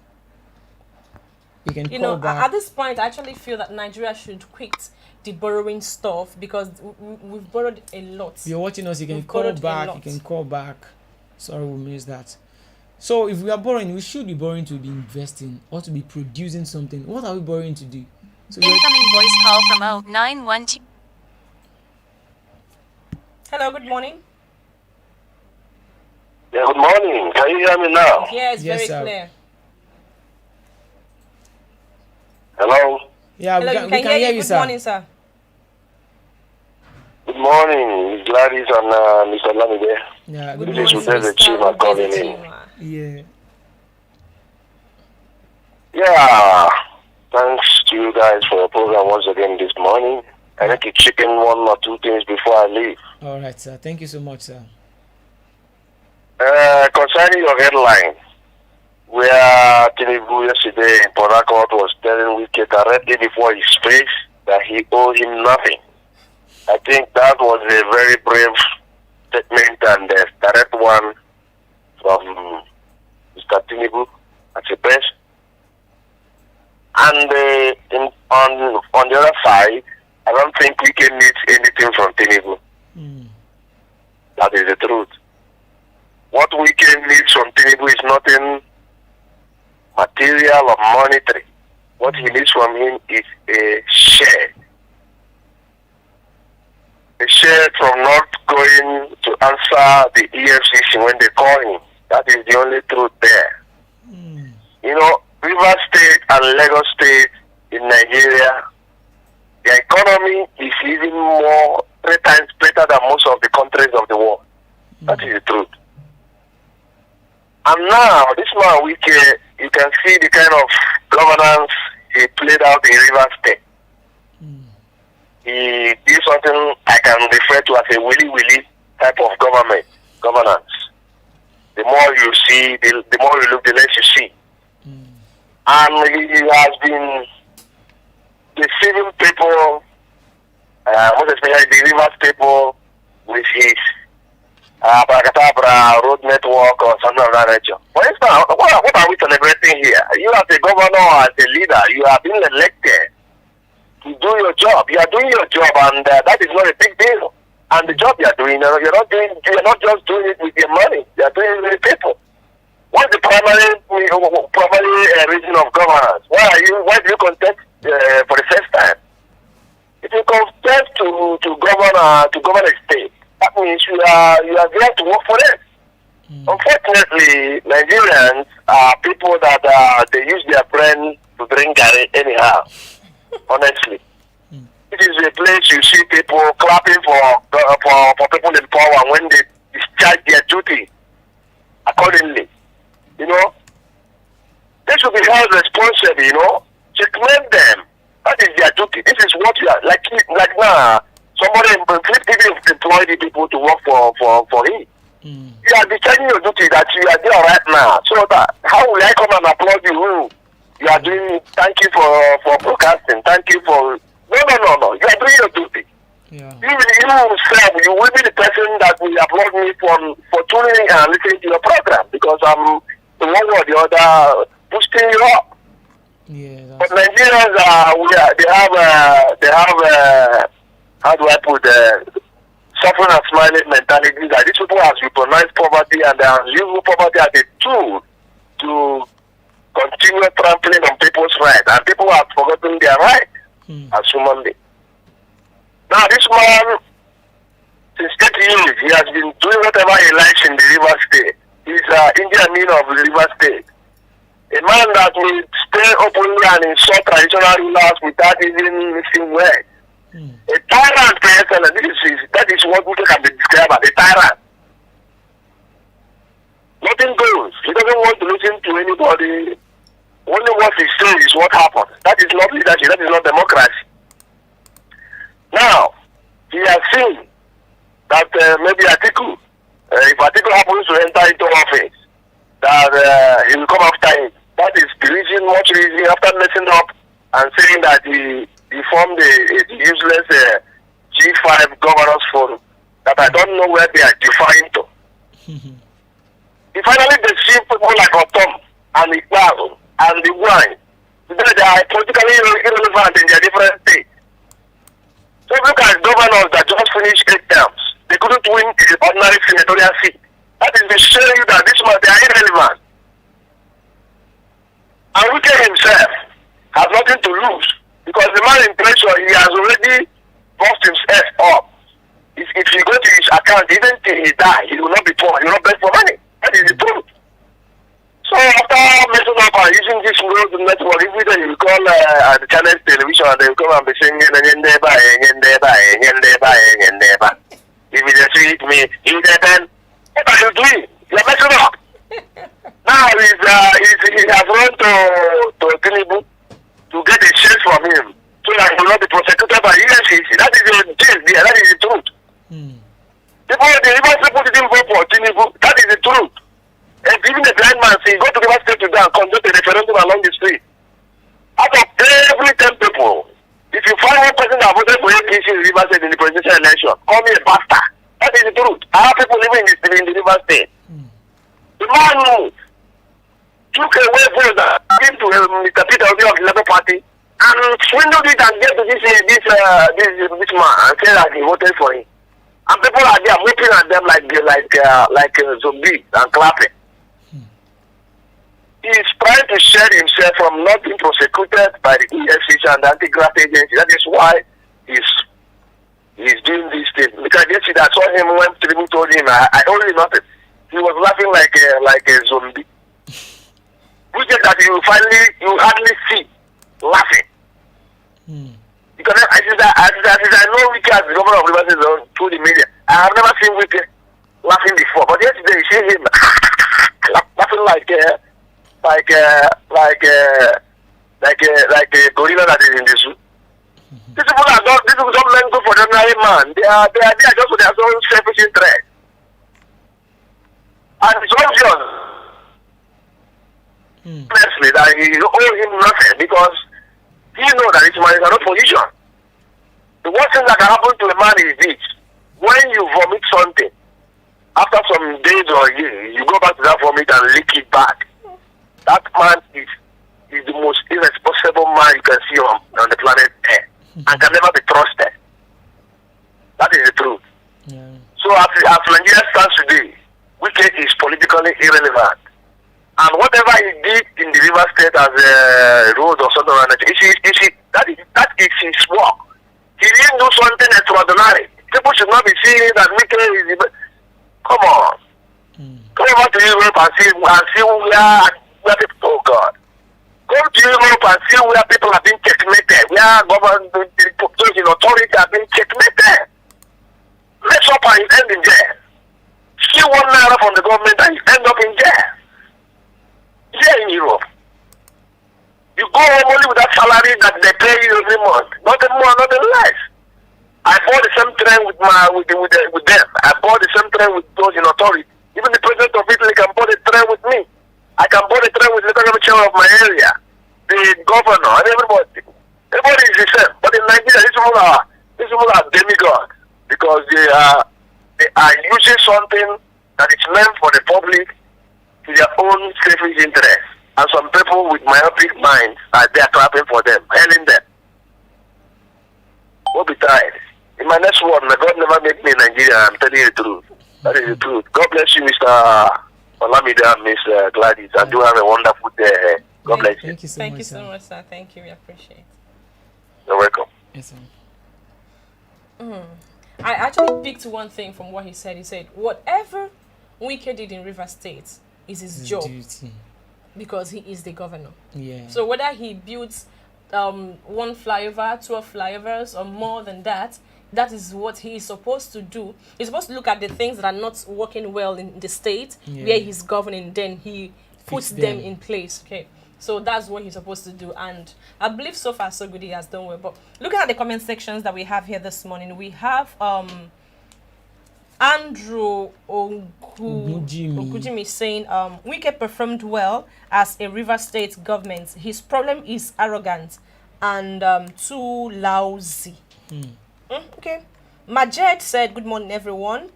You can call back. At this point, I actually feel that Nigeria should quit the borrowing stuff because we've borrowed a lot. If you're watching us, you can call back. You can call back. Sorry, we missed that. So if we are borrowing, we should be borrowing to be investing or to be producing something. What are we borrowing to do? So incoming voice call from 0912. Hello, good morning. Yeah, good morning. Can you hear me now? Yes, Yes, very sir. clear. Hello? Yeah, Hello, we can hear you, Good sir. morning, sir. Good morning, Ms. Gladys and Mr. Lamide. Yeah, Good good This morning, is morning. Udeze Mr. Chima calling in. Chima. Yeah. Yeah, thanks to you guys for your program once again this morning. I need to chip in 1 or 2 things before I leave. All right, sir. Thank you so much, sir. Concerning your headline, where Tinubu yesterday in Port Harcourt was telling Wike directly before his face that he owed him nothing. I think that was a very brave statement and a direct one from Mr. Tinubu as a press. And on the other side, I don't think Wike needs anything from Tinubu. That is the truth. What Wike needs from Tinubu is nothing material or monetary. What he needs from him is a share. A share from not going to answer the EFCC when they call him. That is the only truth there. You know, Rivers State and Lagos State in Nigeria, the economy is even more 3 times better than most of the countries of the world. That is the truth. And now, this man, Wike, you can see the kind of governance he played out in Rivers State. He did something I can refer to as a willy-willy type of governance. The more you see, the more you look, the less you see. And he has been deceiving people, most especially the Rivers people, with his abracadabra road network or something of that nature. For instance, what are we celebrating here? You as a governor, as a leader, you have been elected to do your job. You are doing your job, and that is not a big deal. And the job you are doing, you're not just doing it with your money. You are doing it with people. What's the primary reason of governance? Why do you contest for the first time? If you contest to govern a state, that means you are there to work for them. Unfortunately, Nigerians are people that they use their brain to drink garri anyhow. Honestly, it is a place you see people clapping for people in power when they discharge their duty accordingly. You know, they should be held responsible. You know, checkmate them. That is their duty. This is what you are like now. Somebody employ the people to work for him. You are discharging your duty that you are there right now. So that how will I come and applaud you? You are doing. Thank you for broadcasting. Thank you for. No. You are doing your duty. Yeah. You will be the person that will applaud me for tuning in and listening to your program because I'm the one or the other boosting you up. Yeah. But Nigerians they have how do I put suffering and smiling mentality that these people have weaponized poverty and they are using poverty as a tool to continue trampling on people's rights, and people have forgotten their rights as human beings. Now, this man, since 30 years, he has been doing whatever he likes in the River State. He's Indian mean of the River State. A man that will stay openly and insult traditional rulers without even mixing words. A tyrant person, and that is what we can be described as a tyrant. Nothing goes. He doesn't want to listen to anybody. Only what he says is what happens. That is not leadership. That is not democracy. Now, he has seen that maybe Atiku, if Atiku happens to enter into office, that he will come after him. That is the reason, much reason, after messing up and saying that he formed a useless G5 governors forum, that I don't know where they are defined to. He finally deceived people like Otom and Iqbal and the wine. Because they are politically irrelevant in their different states. So look at governors that just finished 8 terms. They couldn't win an ordinary senatorial seat. That is to show you that this man, they are irrelevant. And Wike himself has nothing to lose. Because the man in pressure, he has already bossed himself up. If you go to his account, even till he dies, he will not be poor. He will not beg for money. That is the truth. So after messing up and using this road network, every day you call the channel television and they will come and be singing If you just treat me, you then what are you doing? You're messing up. Now he has run to Tinubu to get a check from him so that he will not be prosecuted by EFCC. That is the truth there. That is the truth. The people didn't vote for Tinubu. That is the truth. And even the blind man say, go to the state to go and conduct a referendum along the street. Out of every 10 people, if you find one person that voted for APC in River State in the presidential election, call me a bastard. That is the truth. I have people living in the River State. The man who took away votes that came to Mr. Peter of the Labour Party and swindled it and get to this man and say that he voted for him. And people are there whooping at them like zombies and clapping. He is trying to shield himself from not being prosecuted by the EFCC and the anti-graft agency. That is why he's doing this thing. Because yesterday I saw him when Tinubu told him, I owe you nothing. He was laughing like a zombie. Which is that you hardly see laughing. Because I know Wike as the governor of Rivers State through the media. I have never seen Wike laughing before. But yesterday you see him laughing like a gorilla that is in the zoo. These people don't meant good for the ordinary man. They are just for their own selfish interest. And it's obvious, honestly, that he owe him nothing because he knows that this man is not position. The worst thing that can happen to a man is this: when you vomit something, after some days or years, you go back to that vomit and lick it back. That man is the most irresponsible man you can see on the planet Earth and can never be trusted. That is the truth. Yeah. So as Nigeria stands today, Wike is politically irrelevant. And whatever he did in the River State as a road or something like that, that is his work. He didn't do something extraordinary. People should not be seeing that Wike is... Come on. Come over to Europe and see where people... Oh, God. Go to Europe and see where people have been checkmated, where government, those in authority have been checkmated. Mess up and you end in jail. See 1 naira from the government and you end up in jail. Here in Europe. You go home only with that salary that they pay you every month. Nothing more, nothing less. I bought the same train with them. I bought the same train with those in authority. Even the president of Italy can board a train with me. I can board a train with the local chair of my area, the governor, and everybody. Everybody is the same. But in Nigeria, these people are demigods because they are using something that is meant for the public to their own selfish interest. And some people with myopic minds are there clapping for them, hailing them. We'll be tired. In my next word, may God never make me in Nigeria. I'm telling you the truth. That is the truth. God bless you, Mr. Olamide and Miss Gladys. I do have a wonderful day. God bless you. Thank you so much, sir. Thank you. We appreciate it. You're welcome. Yes, sir. I actually picked one thing from what he said. He said, whatever Wike did in River State is his job. Duty. Because he is the governor. Yeah. So whether he builds 1 flyover, 12 flyovers, or more than that, that is what he is supposed to do. He's supposed to look at the things that are not working well in the state where he's governing, then he puts them in place. Okay. So that's what he's supposed to do. And I believe so far so good he has done well. But looking at the comment sections that we have here this morning, we have Andrew Ogujimi saying Wike performed well as a River State government. His problem is arrogant and too lousy. Okay. Majed said, good morning, everyone.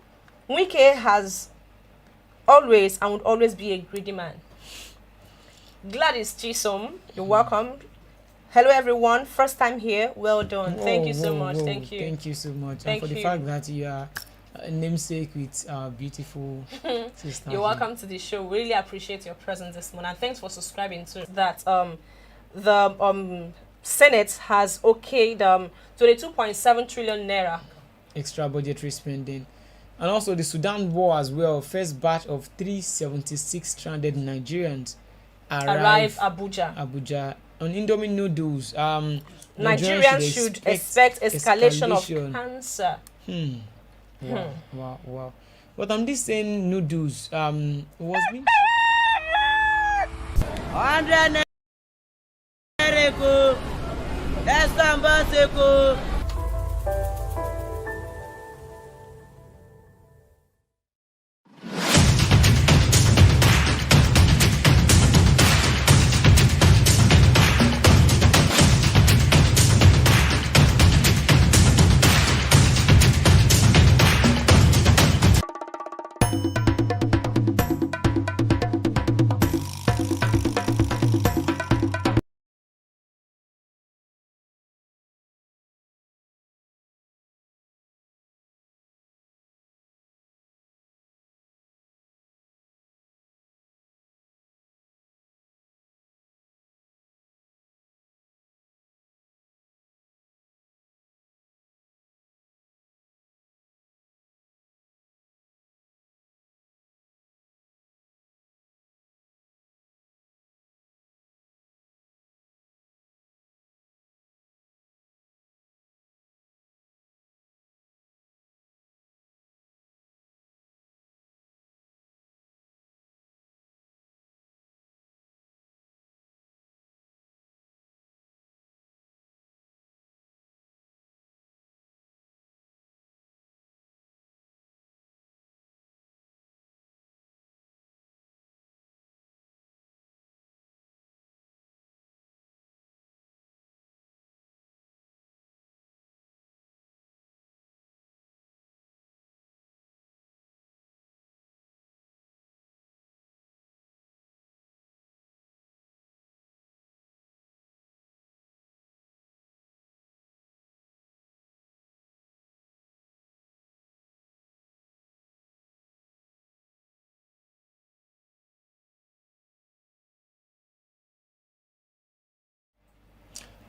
Wike has always and would always be a greedy man. Gladys Chisom, you're welcome. Hello, everyone. First time here. Well done. Thank you so much. Thank you. Thank you so much. And for the fact that you are a namesake with our beautiful sister. You're welcome to the show. Really appreciate your presence this morning. And thanks for subscribing to that. The Senate has okayed 22.7 trillion naira extra budgetary spending. And also the Sudan war as well. First batch of 376 stranded Nigerians arrive Abuja on Indomie noodles. Nigerians should expect escalation of cancer. Wow. But I'm just saying noodles was being 100 naira.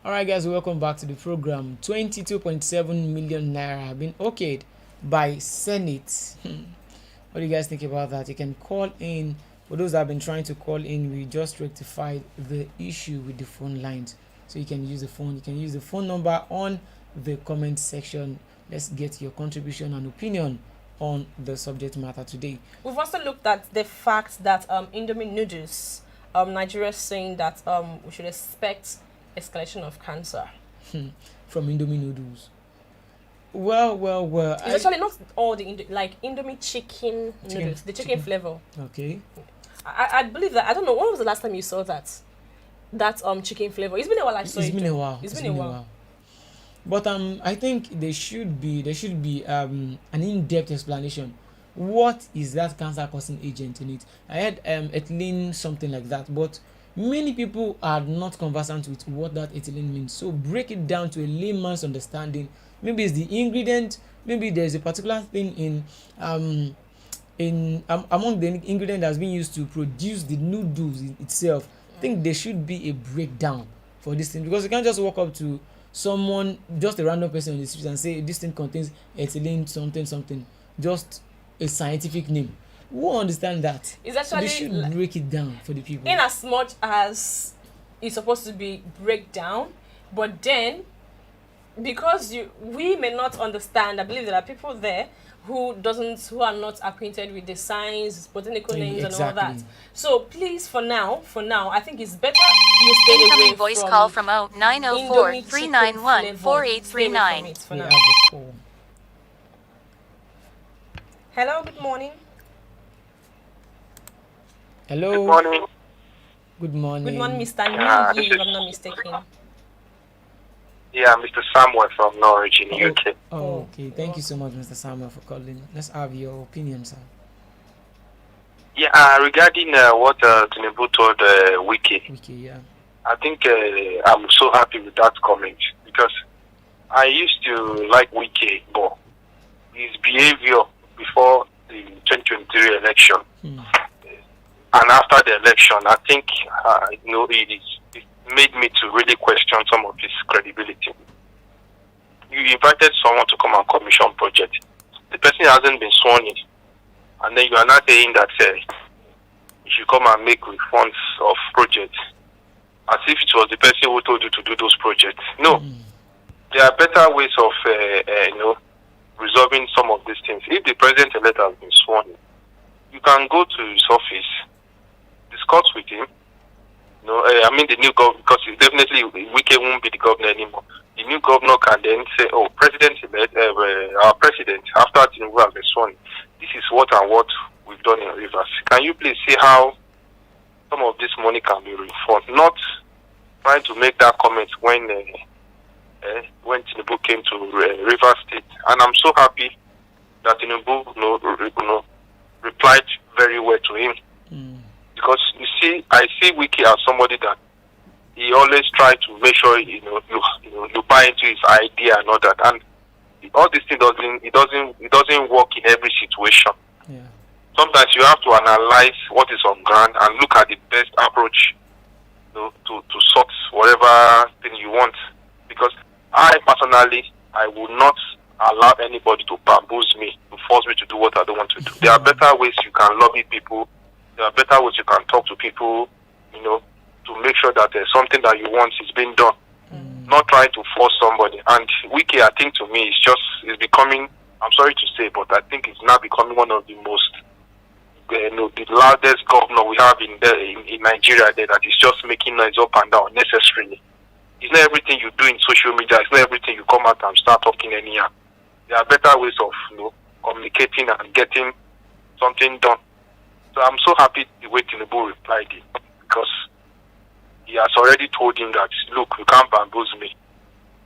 All right, guys, welcome back to the program. 22.7 million naira have been okayed by Senate. What do you guys think about that? You can call in. For those that have been trying to call in, we just rectified the issue with the phone lines. So you can use the phone. You can use the phone number on the comment section. Let's get your contribution and opinion on the subject matter today. We've also looked at the fact that Indomie noodles, Nigeria is saying that we should expect escalation of cancer from Indomie noodles. Well. It's actually not all the Indomie chicken noodles, the chicken flavor. Okay. I believe that. I don't know. When was the last time you saw that chicken flavor? It's been a while. It's been a while. But I think there should be an in-depth explanation. What is that cancer-causing agent in it? I had ethylene, something like that, but many people are not conversant with what that ethylene means. So break it down to a layman's understanding. Maybe it's the ingredient. Maybe there's a particular thing among the ingredient that's being used to produce the noodles itself. I think there should be a breakdown for this thing, because you can't just walk up to someone, just a random person on the street, and say this thing contains ethylene something, just a scientific name. We won't understand that. It's actually, so they should break it down for the people. In as much as it's supposed to be breakdown, but then because we may not understand, I believe there are people there who are not acquainted with the science, botanical names, and all that. So please, for now, I think it's better you stay away Incoming voice call from 0904-391-4839. For now. Hello, good morning. Hello. Good morning. Good morning. Good morning, Mr. Newgie, if I'm not mistaken. Yeah, Mr. Samuel from Norwich in the UK. Oh, okay. Thank you so much, Mr. Samuel, for calling. Let's have your opinion, sir. Yeah, regarding what Tinubu told Wike, Yeah. I think I'm so happy with that comment, because I used to like Wike, but his behavior before the 2023 election and after the election, I think it made me to really question some of his credibility. You invited someone to come and commission project. The person hasn't been sworn in, and then you are not saying that you should come and make refunds of projects, as if it was the person who told you to do those projects. No, there are better ways of resolving some of these things. If the president-elect has been sworn in, you can go to his office, discuss with him. The new governor, because it's definitely Wike won't be the governor anymore. The new governor can then say, "Oh, president-elect, our president, after Tinubu has been sworn in, this is what and what we've done in Rivers. Can you please see how some of this money can be refunded?" Not trying to make that comment when Tinubu came to Rivers State, and I'm so happy that Tinubu replied very well to him. Because you see, I see Wike as somebody that he always tries to make sure you buy into his idea and all that, and all this thing doesn't work in every situation. Yeah. Sometimes you have to analyze what is on ground and look at the best approach to sort whatever thing you want. Because I personally, I would not allow anybody to bamboozle me, to force me to do what I don't want to do. There are better ways you can lobby people. There are better ways you can talk to people, to make sure that there's something that you want is being done. Not trying to force somebody. And Wike, I think, to me, is becoming, I'm sorry to say, but I think it's now becoming one of the most, the loudest governor we have in Nigeria there, that is just making noise up and down necessarily. It's not everything you do in social media. It's not everything you come out and start talking anyhow. There are better ways of communicating and getting something done. So I'm so happy the way Tinubu replied it, because he has already told him that, look, you can't bamboozle me.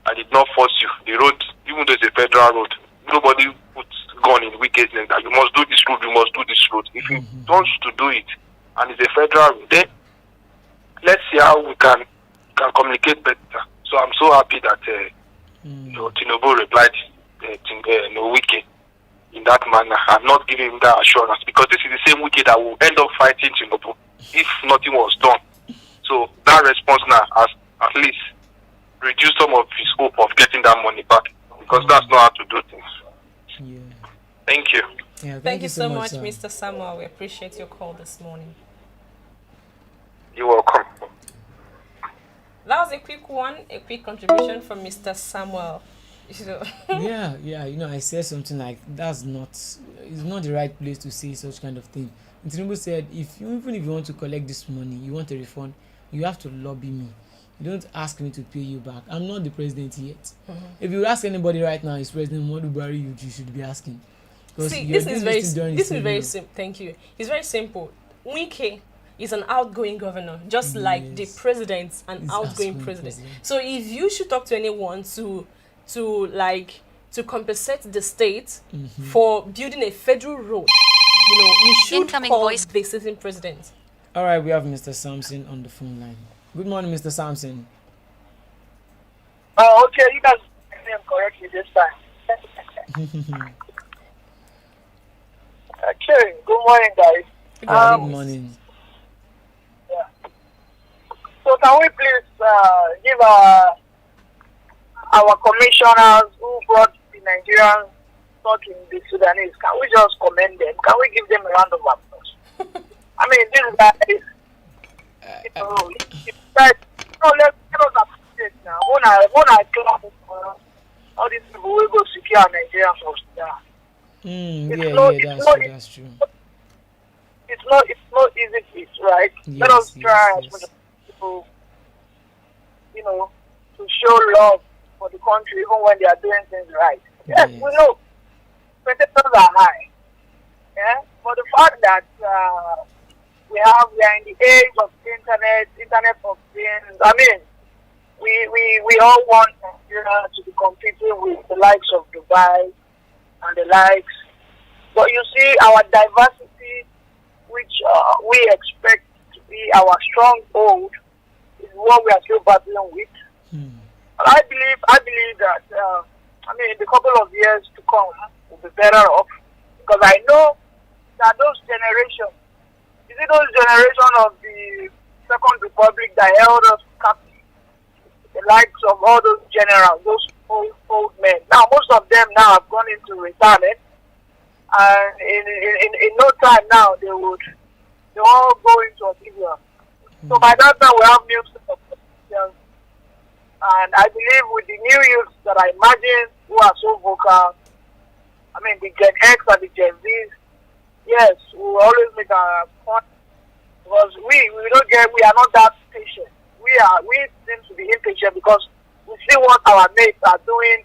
I did not force you. The road, even though it's a federal road, nobody puts gun in Wike's name that you must do this road, you must do this road. If you don't to do it, and it's a federal road, then let's see how we can communicate better. So I'm so happy that Tinubu replied Wike in that manner. I'm not giving him that assurance, because this is the same Wike that will end up fighting Tinubu if nothing was done. So that response now, at least, reduce some of his hope of getting that money back, because that's not how to do things. Yeah. Thank you. Yeah, Thank you so much, sir. Mr. Samuel. We appreciate your call this morning. You're welcome. That was a quick one, a quick contribution from Mr. Samuel. Yeah, I said something like it's not the right place to say such kind of thing. And Tinubu said, even if you want to collect this money, you want a refund, you have to lobby me. You don't ask me to pay you back. I'm not the president yet. Mm-hmm. If you ask anybody right now, it's President Muhammadu Buhari, you should be asking. See, this is very simple. Thank you. It's very simple. Wike is an outgoing governor, just like the president, an outgoing president. So if you should talk to anyone to compensate the state for building a federal road, you should call the sitting president. All right, we have Mr. Sampson on the phone line. Good morning, Mr. Sampson. Oh, okay, you guys name correctly this time. Okay, good morning, guys. Good morning. Yeah. So can we please give our commissioners who brought the Nigerians talking the Sudanese, can we just commend them? Can we give them a round of applause? I mean, these guys, let's appreciate now. When I clap for all these people will go secure Nigeria from Sudan. That's true. It's not easy feat, right? Let us try as much as possible, to show love for the country even when they are doing things right. Yes, we know expectations are high. Yeah, but the fact that we are in the age of internet of things. I mean, we all want Nigeria to be competing with the likes of Dubai and the likes. But you see, our diversity, which we expect to be our stronghold, is what we are still battling with. And I believe that in the couple of years to come, we'll be better off, because I know that those generations, those generation of the Second Republic that held us captive, the likes of all those generals, those old men. Now, most of them now have gone into retirement, and in no time now they all go into oblivion. So by that time we have new set of politicians, and I believe with the new youths that I imagine who are so vocal, the Gen X and the Gen Zs, yes, we will always make our point, because we are not that patient. We seem to be impatient because we see what our mates are doing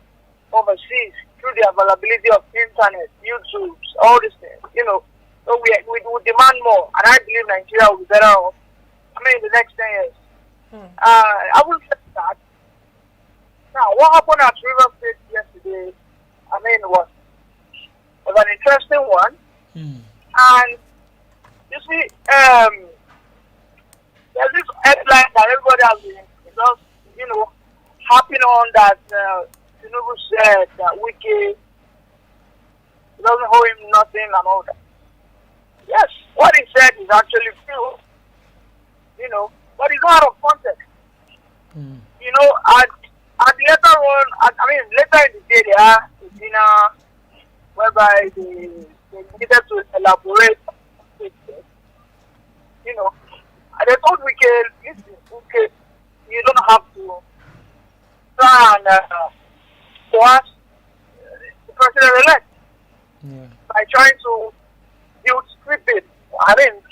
overseas through the availability of internet, YouTube, all these things. So we demand more, and I believe Nigeria will be better off. In the next 10 years. I will say that. Now, what happened at River State yesterday, was an interesting one. And you see, there's this headline that everybody has been just, harping on that Tinubu said that Wike doesn't owe him nothing and all that. Yes, what he said is actually true, but it's not out of context. At the later on, later in the day, they had a dinner whereby they needed to elaborate, and they told Wike, listen, Wike, you don't have to try and coerce the president-elect by trying to script it.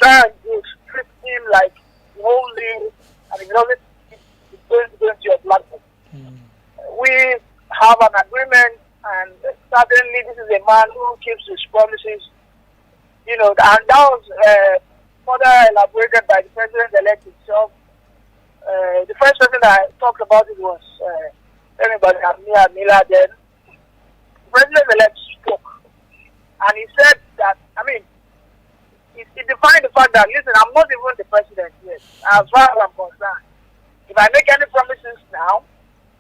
Try and script him like the whole thing, and it doesn't go into your platform. We have an agreement, and certainly this is a man who keeps his promises. And that was further elaborated by the president-elect himself. The first person that talked about it was anybody, Mila then. The president-elect spoke, and he said that, he defined the fact that, listen, I'm not even the president yet, as far as I'm concerned. If I make any promises now,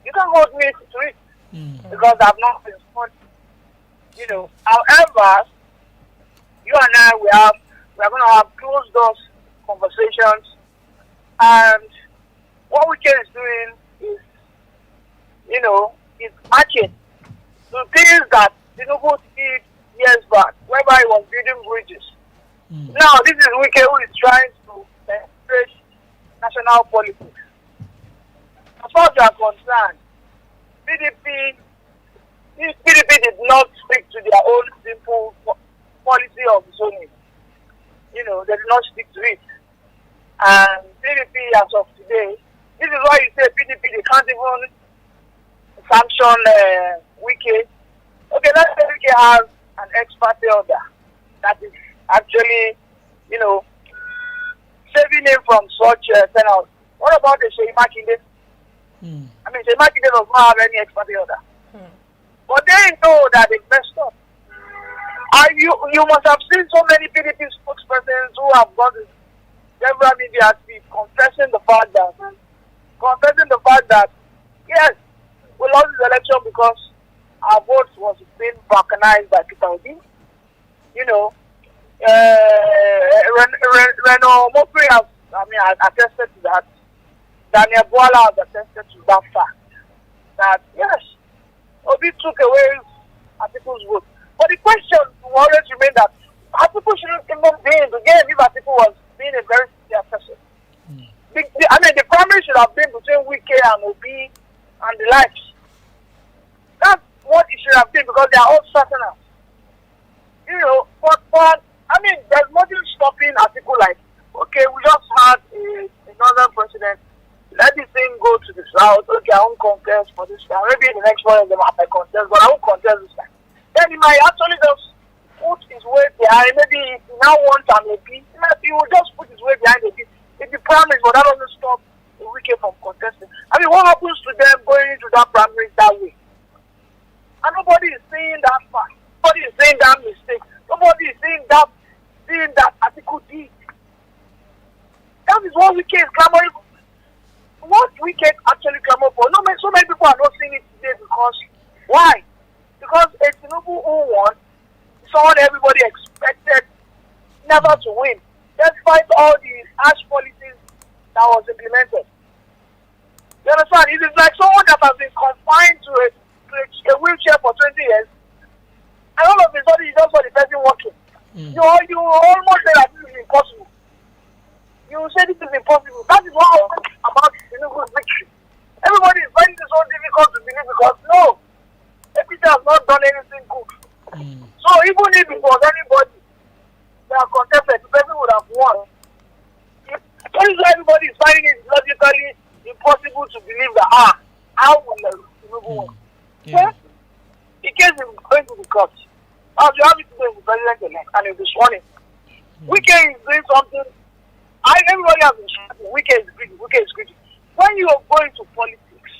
you can hold me to it, because I've not been responding. However, you and I, we are going to have closed doors conversations, and what Wike is doing is is matching to things that Tinubu did years back, whereby he was building bridges. Now, this is Wike who is trying to penetrate national politics. As far as you are concerned, PDP did not stick to their own simple policy of zoning. They did not stick to it. And PDP, as of today, this is why you say PDP, they can't even sanction Wike. Okay, let's say Wike has an expert order that is actually, saving him from such penalty. What about the Sheyi Makinde? I mean, Sheyi Makinde does not have any expert order. But they know that they messed up. And you must have seen so many PDP spokespersons who have gone to several media confessing the fact that yes, we lost this election because our vote was being balkanized by Peter Obi. Reno Mopri has, attested to that. Daniel Bwala has attested to that fact. That yes, Obi took away Atiku's vote. But the question will always remain that Atiku shouldn't even be in the game if Atiku was being a very sincere person. The primary should have been between Wike and Obi and the likes. That's what it should have been because they are all certain. But there's nothing stopping Atiku like, okay, we just had another president. Let this thing go to the south. Okay, I won't contest for this time. Maybe in the next one of them I might contest, but I won't contest this time. Then he might actually just put his weight behind. Maybe if he now wants an AP, he will just put his weight behind the if the primary, but that doesn't stop the Wike from contesting. What happens to them going into that primary that way? And nobody is saying that fact. Nobody is saying that mistake. Nobody is saying that Atiku did. That is what Wike is clamoring for. What Wike actually clamoring for? So many people are not seeing it today because why? Because a Tinubu who won, someone everybody expected never to win, despite all the harsh policies that was implemented. You understand? It is like someone that has been confined to a wheelchair for 20 years, and all of a sudden you just saw the person walking. You almost say that this is impossible. You say this is impossible. That is what happened about Tinubu's victory. Everybody is finding it so difficult to believe because no, APC has not done anything good. So even if it was anybody that contested, the person would have won. That is why everybody is finding it logically impossible to believe that how will Tinubu win? Yeah. In case he's going to the court, as you have it today, the president-elect, and he'll be sworn in. Wike is doing something. Everybody has been shouting, Wike is greedy. When you go into politics,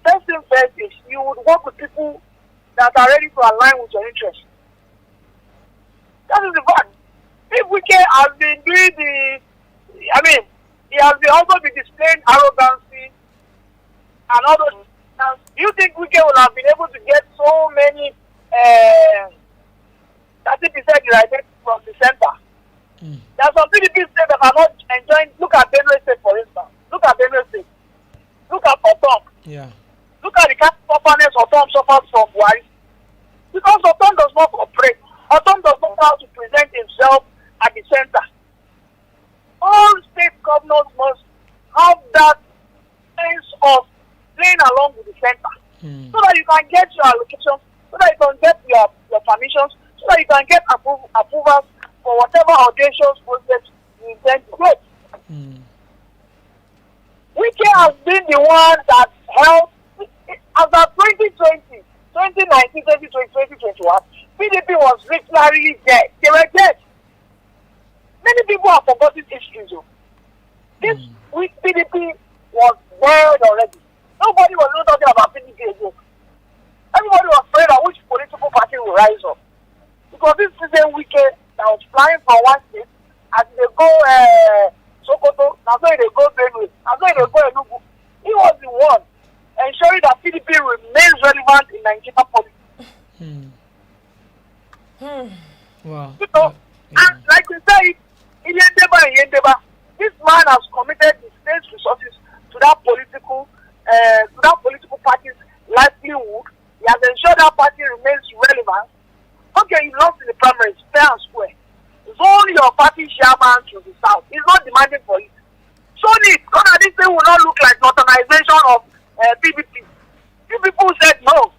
first thing first is you would work with people that are ready to align with your interests. That is the fact. If Wike has been doing he has been also been displaying arrogancy and all those. Do you think Wike would have been able to get so many 30% right from the center? There are some PDP states that are not enjoying. Look at Benue State, for instance. Look at Otom. Yeah. Look at the kind of sufferness Otom suffers from Buhari. Because Otom does not cooperate. Otom does not know how to present himself at the center. All state governors must have that sense of playing along with the center. So that you can get your allocations, so that you can get your permissions, so that you can get approvals for whatever audacious project you intend to get. Wike has been the one that helped as of 2020, 2019, 2020, 2021, PDP was literally dead. They were dead. Many people have forgotten history. This week PDP was dead already. Nobody was talking about PDP again. Everybody was afraid of which political party will rise up. Because this is a weekend that was flying from one state, as they go Sokoto, now so they go Benue, now so they go Enugu. He was the one ensuring that PDP remains relevant in Nigerian politics. Wow. And like we say, in Yendeba, this man has committed his state's resources to that political He has ensured that party remains relevant. Okay, you lost in the primaries, fair and square. Zone your party chairman to the south. He's not demanding for it. So this thing will not look like modernization of PDP. You people said no.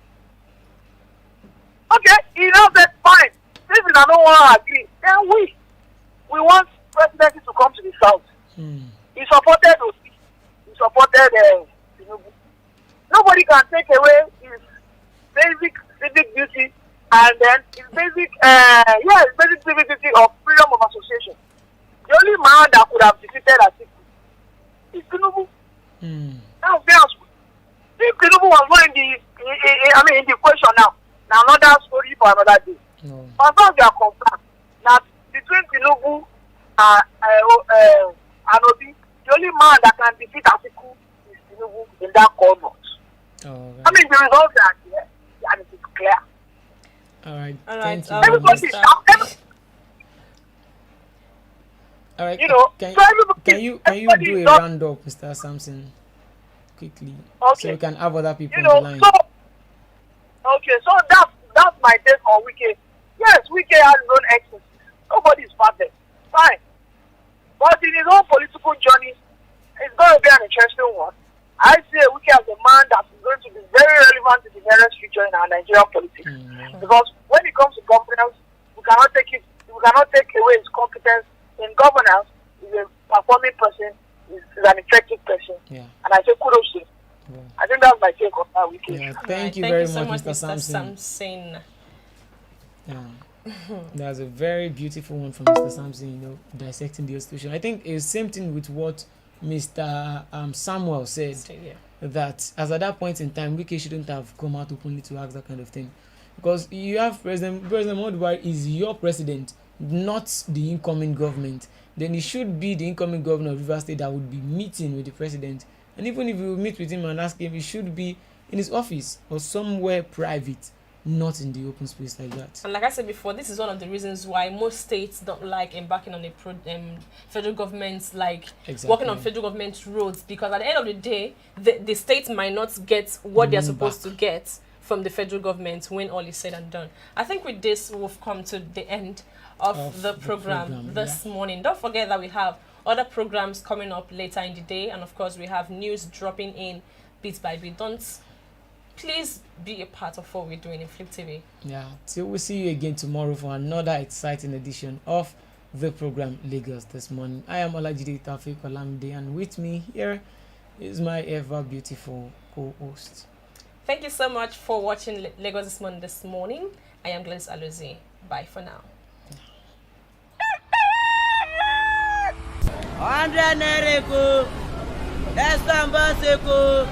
Okay, he now said fine. Since I don't want to agree, then we want presidency to come to the south. He supported Osi. He supported Tinubu. Nobody can take away his basic civic duty and then his basic civic duty of freedom of association. The only man that could have defeated Atiku is Tinubu. Now, if Tinubu was not in the question now another story for another day. But now they are confirmed that between Tinubu and Obi, the only man that can defeat Atiku is Tinubu in that court. Right. The results are here and it is clear. All right. Thank you. Everybody, all right. Can you do a round up, Mr. Sampson, quickly, so we can have other people on the line. So that's my take on Wike. Yes, Wike has his own excesses. Nobody is perfect. Fine. But in his own political journey, it's going to be an interesting one. I see Wike as a man that is going to be very relevant in the nearest future in our Nigerian politics. Because when it comes to governance, we cannot take away his competence in governance. He's a performing person, he's an effective person. And I say kudos to him. I think that's my take on that Wike. Thank you very much, Mr. Sampson. That's a very beautiful one from Mr. Sampson, dissecting the situation. I think it's the same thing with what Mr. Samuel said, that as at that point in time, Wike shouldn't have come out openly to ask that kind of thing. Because you have President Muhammadu Buhari is your president, not the incoming government. Then it should be the incoming governor of Rivers State that would be meeting with the president. And even if you meet with him and ask him, he should be in his office or somewhere private, not in the open space like that. And like I said before, this is one of the reasons why most states don't like embarking on a federal government's working on federal government roads, because at the end of the day, the states might not get what they're supposed to get from the federal government when all is said and done. I think with this, we've come to the end of the program this morning. Don't forget that we have other programs coming up later in the day, and of course we have news dropping in bit by bit. Please be a part of what we're doing in Flip TV. Till we see you again tomorrow for another exciting edition of the program Lagos This Morning. I am Olajide Taufik Olamide, and with me here is my ever beautiful co-host. Thank you so much for watching Lagos This Morning. I am Gladys Alozie. Bye for now. 100 naira ko, Estamba seko.